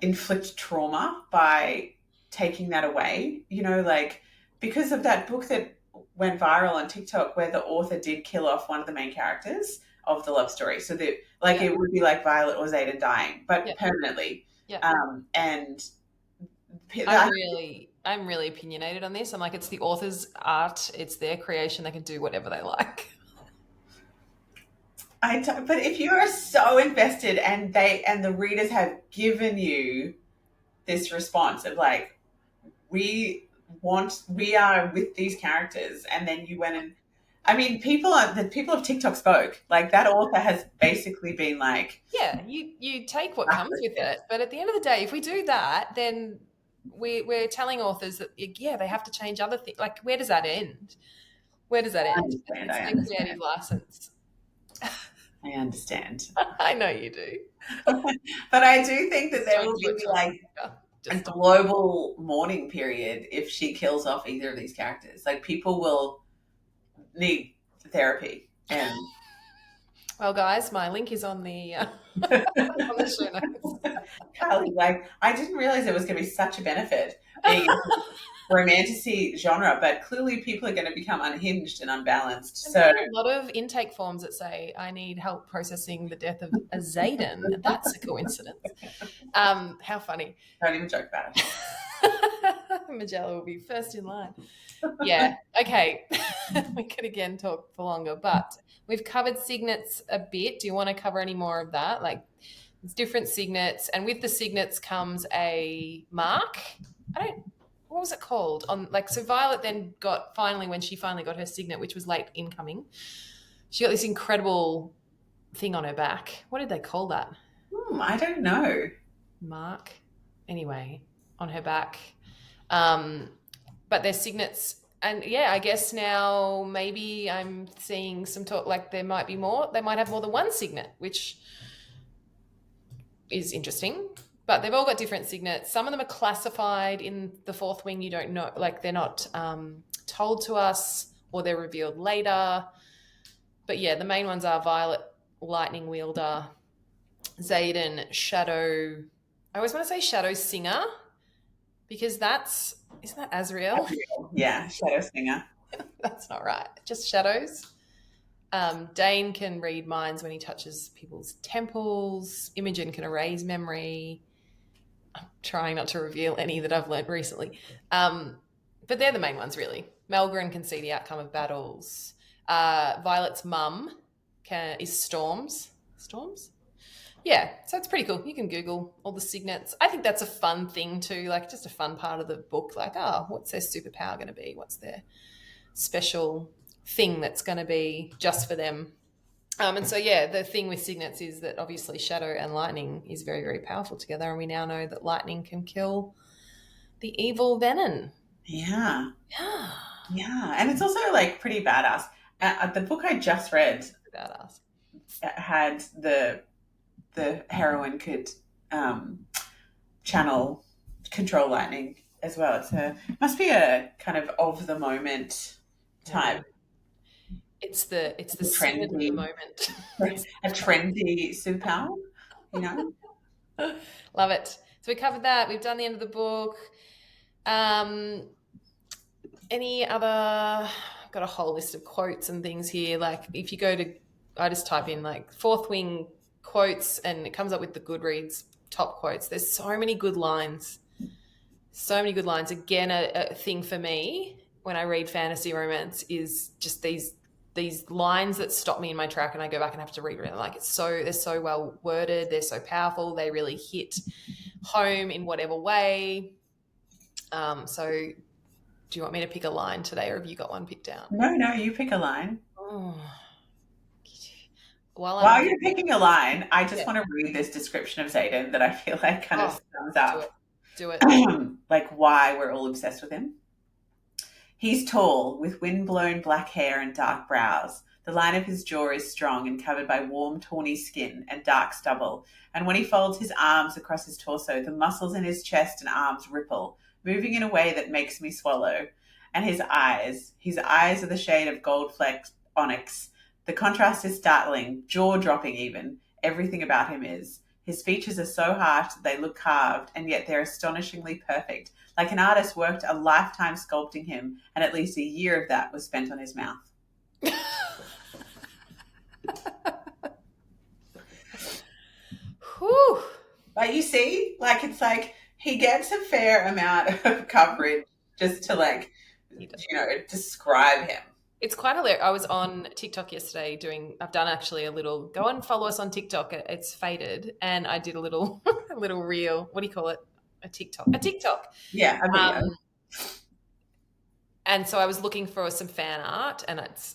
inflict trauma by taking that away? Like, because of that book that went viral on TikTok where the author did kill off one of the main characters of the love story. So that, like, it would be like Violet or Xaden dying, but permanently. And I'm really opinionated on this. I'm like, it's the author's art, it's their creation, they can do whatever they like. But if you are so invested and the readers have given you this response of like, we are with these characters, and then you went and, I mean, the people of TikTok spoke. Like, that author has basically been like, you take what comes with it, but at the end of the day, if we do that, then we're telling authors that they have to change other things. Like, where does that end? It's their creative license. I understand. I know you do. But I do think that there will be like a global mourning period if she kills off either of these characters. Like, people will need therapy. And well, guys, my link is on the on the show notes. Carlie, like, I didn't realize it was going to be such a benefit romantasy genre, but clearly people are going to become unhinged and unbalanced. And there So are a lot of intake forms that say, I need help processing the death of a Xaden. That's a coincidence. How funny. don't even joke about Majella will be first in line. Yeah, okay. We could again talk for longer, but we've covered signets a bit. Do you want to cover any more of that? Like, it's different signets, and with the signets comes a mark. I don't. What was it called? On like, so Violet then got finally when she finally got her signet, which was late incoming. She got this incredible thing on her back. What did they call that? I don't know. Mark. Anyway, on her back. Um, but their signets, and yeah, I guess now maybe I'm seeing some talk like there might be more. They might have more than one signet, which is interesting. But they've all got different signets. Some of them are classified in the fourth wing. You don't know, like they're not told to us or they're revealed later. But yeah, the main ones are Violet, Lightning Wielder, Xaden, Shadow. I always want to say Shadow Singer because isn't that Azrael? Yeah, Shadow Singer. That's not right. Just shadows. Dane can read minds when he touches people's temples. Imogen can erase memory. I'm trying not to reveal any that I've learned recently. But they're the main ones, really. Melgren can see the outcome of battles. Violet's mum is Storms. Storms? Yeah, so it's pretty cool. You can Google all the signets. I think that's a fun thing too, like just a fun part of the book. Like, oh, what's their superpower going to be? What's their special thing that's going to be just for them? And so, yeah, the thing with signets is that obviously Shadow and Lightning is very, very powerful together. And we now know that Lightning can kill the evil Venom. Yeah. Yeah. And it's also like pretty badass. The book I just read Badass. had the heroine could channel control lightning as well. Must be a kind of the moment type. It's the signet of the moment. A trendy superpower, you know? Love it. So we covered that. We've done the end of the book. Any other? I've got a whole list of quotes and things here. Like if you go to, I just type in like fourth wing quotes and it comes up with the Goodreads top quotes. There's so many good lines. So many good lines. Again, a thing for me when I read fantasy romance is just these lines that stop me in my track and I go back and have to read them. Like they're so well worded. They're so powerful. They really hit home in whatever way. So do you want me to pick a line today or have you got one picked out? No, you pick a line. Oh. While you're picking a line, I just want to read this description of Xaden that I feel like kind of sums up. Do it. Like why we're all obsessed with him. He's tall, with wind-blown black hair and dark brows. The line of his jaw is strong and covered by warm, tawny skin and dark stubble. And when he folds his arms across his torso, the muscles in his chest and arms ripple, moving in a way that makes me swallow. And his eyes are the shade of gold-flecked onyx. The contrast is startling, jaw-dropping even. Everything about him is. His features are so harsh that they look carved, and yet they're astonishingly perfect. Like an artist worked a lifetime sculpting him, and at least a year of that was spent on his mouth. Whew. But you see, like it's like he gets a fair amount of coverage just to describe him. It's quite hilarious. I was on TikTok yesterday I've done actually a little, go and follow us on TikTok. It's faded. And I did a little reel. What do you call it? A TikTok. Yeah, a video. And so I was looking for some fan art and it's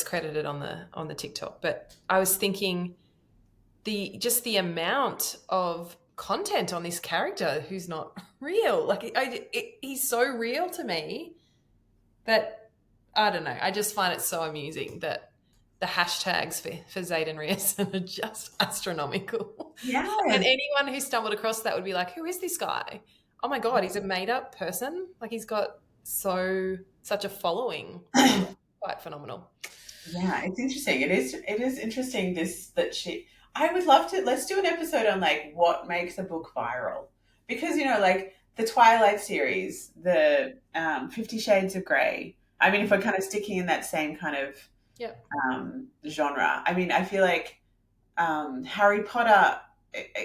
credited on the TikTok. But I was thinking the amount of content on this character who's not real. Like he's so real to me that I don't know. I just find it so amusing that the hashtags for Xaden Riorson are just astronomical. Yeah. And anyone who stumbled across that would be like, who is this guy? Oh my God, he's a made-up person. Like he's got such a following. Quite phenomenal. Yeah, it's interesting. It is interesting I would love to, let's do an episode on like what makes a book viral. Because, like the Twilight series, the 50 Shades of Grey. I mean, if we're kind of sticking in that same kind of Yep. genre, I mean, I feel like Harry Potter,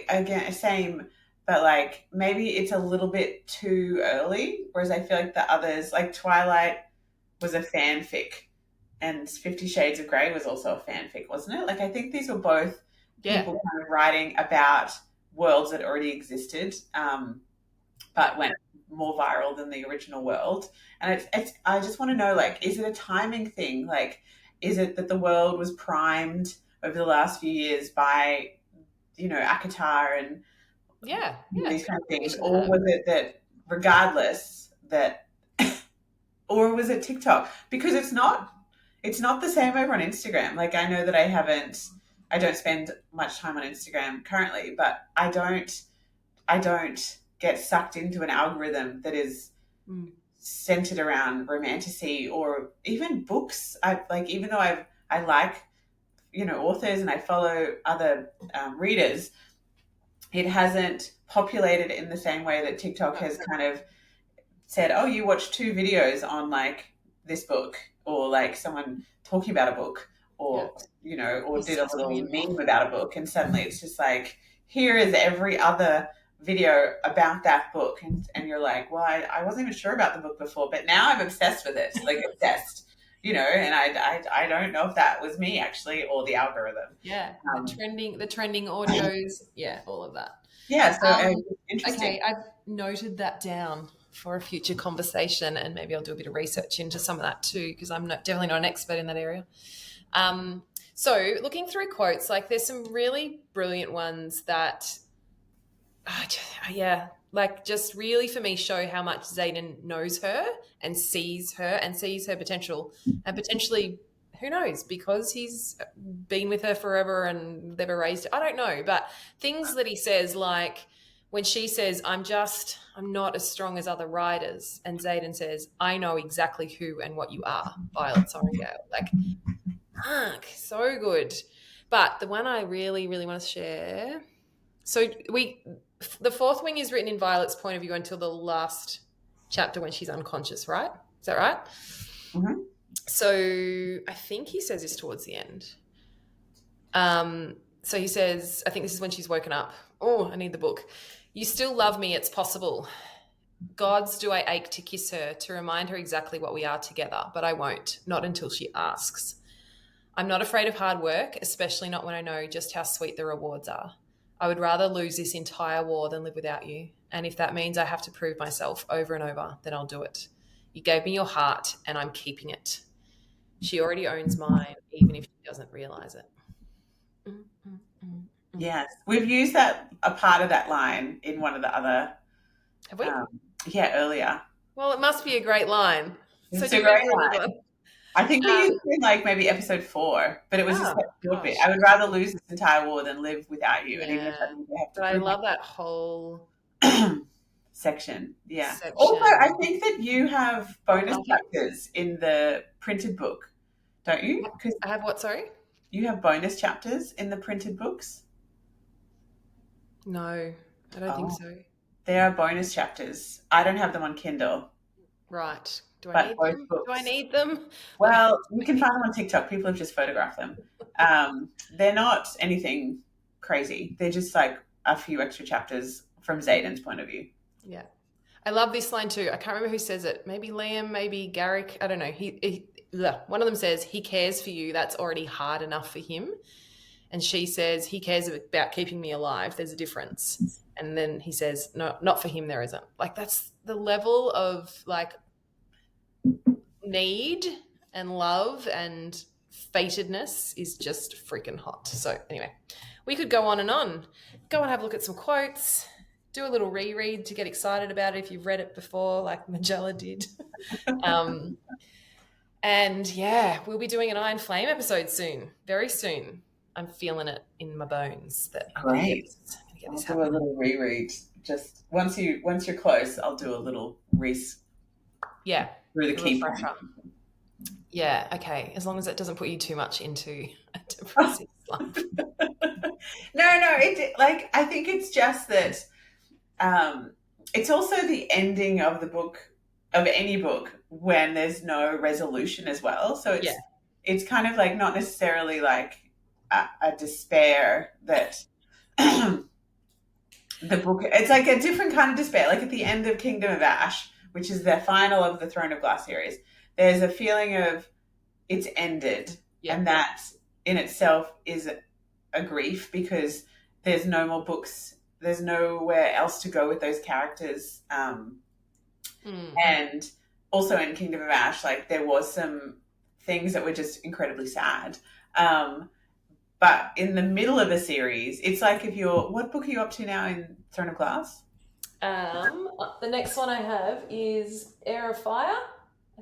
again, same, but like maybe it's a little bit too early. Whereas I feel like the others, like Twilight, was a fanfic, and 50 Shades of Grey was also a fanfic, wasn't it? Like I think these were both Yeah. people kind of writing about worlds that already existed, but went more viral than the original world. And it's I just want to know, like, is it a timing thing? Like, is it that the world was primed over the last few years by, ACOTAR and Yeah. Yeah. these kind of things, Combination or of. was it that regardless that, or was it TikTok? Because it's not the same over on Instagram. Like I know that I don't spend much time on Instagram currently, but I don't get sucked into an algorithm that is Mm. centered around romantasy or even books. I like, even though I like, authors, and I follow other readers, it hasn't populated in the same way that TikTok Right. has kind of said, oh, you watched two videos on like this book, or like someone talking about a book, Yeah. or or He's did a sucking little in. meme about a book, and suddenly it's just like, here is every other video about that book, and you're like, well, I wasn't even sure about the book before, but now I'm obsessed with it, like obsessed, and I don't know if that was me actually, or the algorithm. Yeah. Um, The trending audios. Yeah. All of that. yeah, so Um, interesting. okay. I've noted that down for a future conversation, and maybe I'll do a bit of research into some of that too, because I'm definitely not an expert in that area. So looking through quotes, like there's some really brilliant ones that, yeah, like just really for me show how much Xaden knows her and sees her potential, and potentially, who knows, because he's been with her forever and they've erased it. I don't know, but things that he says, like when she says, I'm not as strong as other riders, and Xaden says, I know exactly who and what you are, Violet Sorrengail. Like, fuck, so good. But the one I really, really want to share. So the fourth wing is written in Violet's point of view until the last chapter when she's unconscious, right? Is that right? Mm-hmm. So I think he says this towards the end. So he says, I think this is when she's woken up. Oh, I need the book. You still love me, it's possible. Gods, do I ache to kiss her, to remind her exactly what we are together, but I won't, not until she asks. I'm not afraid of hard work, especially not when I know just how sweet the rewards are. I would rather lose this entire war than live without you. And if that means I have to prove myself over and over, then I'll do it. You gave me your heart and I'm keeping it. She already owns mine, even if she doesn't realize it. Mm, mm, mm, mm. Yes, we've used a part of that line in one of the other, Have we? earlier. Well, it must be a great line. So It's do a you great remember line. another one? I think we used it in like maybe episode 4, but it was just Oh, that short bit. gosh. I would rather lose this entire war than live without you, and even if Yeah. that means I have to But I prove love that whole section. Yeah. Also, section. I think that you have bonus Love it. chapters in the printed book, don't you? Because I have what, sorry? you have bonus chapters in the printed books. No, I don't think Oh, so. there are bonus chapters. I don't have them on Kindle, Right. Do I but need both them? Do I books. need them? Let me Well, you can find them on TikTok. People have just photographed them. They're not anything crazy. They're just like a few extra chapters from Xaden's point of view. Yeah. I love this line too. I can't remember who says it. Maybe Liam, maybe Garrick. I don't know. One of them says, he cares for you. That's already hard enough for him. And she says, he cares about keeping me alive. There's a difference. And then he says, no, not for him, there isn't. Like, that's the level of like need and love and fatedness is just freaking hot. So anyway, we could go on and on. Go and have a look at some quotes. Do a little reread to get excited about it if you've read it before, like Majella did. And yeah, we'll be doing an Iron Flame episode soon, very soon. I'm feeling it in my bones that I'm going to get Great. this, I'll do a happening. little reread. Just once you're close, I'll do a little Yeah, through the a key refresher. points. Yeah, okay. As long as it doesn't put you too much into a depressive slump. No, I think it's just that it's also the ending of the book, of any book, when there's no resolution as well. So Yeah. it's kind of like not necessarily like a despair that the book, it's like a different kind of despair. Like at the end of Kingdom of Ash, which is the final of the Throne of Glass series, there's a feeling of it's ended, Yeah. and that in itself is a grief because there's no more books, there's nowhere else to go with those characters. And also in Kingdom of Ash, like there was some things that were just incredibly sad. But in the middle of a series, it's like if you're, what book are you up to now in Throne of Glass? The next one I have is Air of Fire.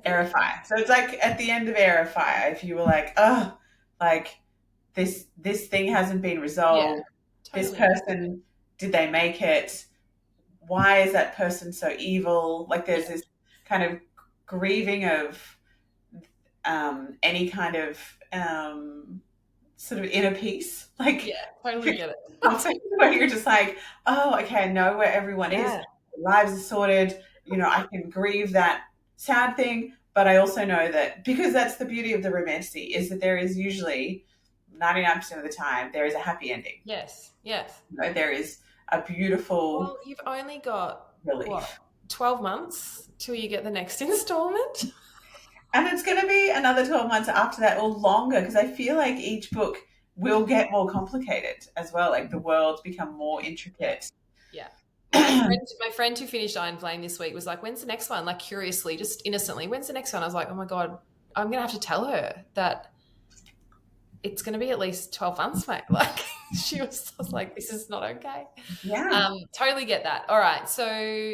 Air of Fire. So it's like at the end of Air of Fire, if you were like, oh, like this thing hasn't been resolved. Yeah, This totally. person, did they make it? Why is that person so evil? Like there's this kind of grieving of any kind of sort of inner peace. Like Yeah, totally get it. something where you're just like, oh, okay, I know where everyone is. Yeah. Lives are sorted. You know, I can grieve that sad thing, but I also know that because that's the beauty of the romantasy is that there is usually 99% of the time there is a happy ending. Yes, yes. You know, there is a beautiful Well, you've only got, relief. what, 12 months till you get the next installment? And it's going to be another 12 months after that or longer because I feel like each book will get more complicated as well. Like the worlds become more intricate. Yeah. My friend who finished Iron Flame this week was like, when's the next one? Like curiously, just innocently, when's the next one? I was like, oh my God, I'm going to have to tell her that it's going to be at least 12 months, mate. Like I was like, this is not okay. Yeah. Totally get that. All right. So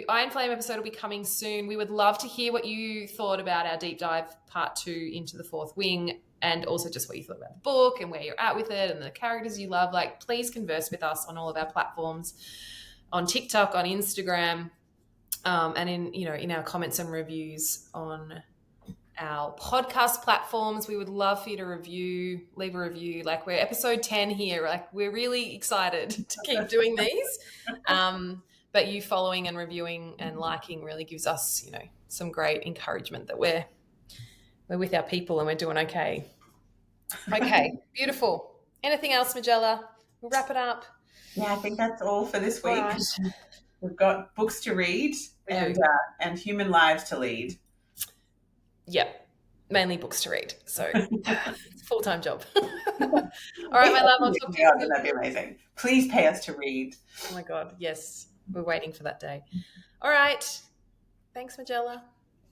Iron Flame episode will be coming soon. We would love to hear what you thought about our deep dive part 2 into the Fourth Wing, and also just what you thought about the book and where you're at with it and the characters you love. Like, please converse with us on all of our platforms, on TikTok, on Instagram, and in our comments and reviews on our podcast platforms. We would love for you to leave a review. Like, we're episode 10 here. Like, we're really excited to keep doing these. But you following and reviewing and liking really gives us, some great encouragement that we're with our people and we're doing okay. Okay, beautiful. Anything else, Majella? We'll wrap it up. Yeah, I think that's all for this week. Right. We've got books to read and human lives to lead. Yep, mainly books to read. So full-time job. All right, my love. I'll talk to you soon. That'd be amazing. Please pay us to read. Oh my God, yes. We're waiting for that day. All right. Thanks, Majella.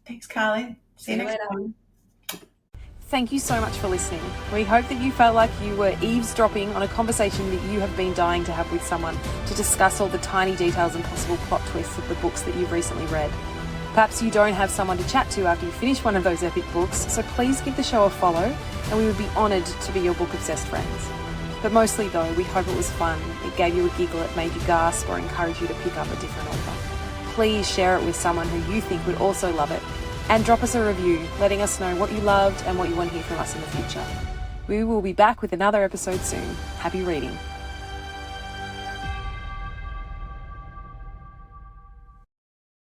Thanks, Carlie. See you next later. time. Thank you so much for listening. We hope that you felt like you were eavesdropping on a conversation that you have been dying to have with someone to discuss all the tiny details and possible plot twists of the books that you've recently read. Perhaps you don't have someone to chat to after you finish one of those epic books, so please give the show a follow and we would be honoured to be your book-obsessed friends. But mostly though, we hope it was fun, it gave you a giggle, it made you gasp or encouraged you to pick up a different author. Please share it with someone who you think would also love it, and drop us a review, letting us know what you loved and what you want to hear from us in the future. We will be back with another episode soon. Happy reading.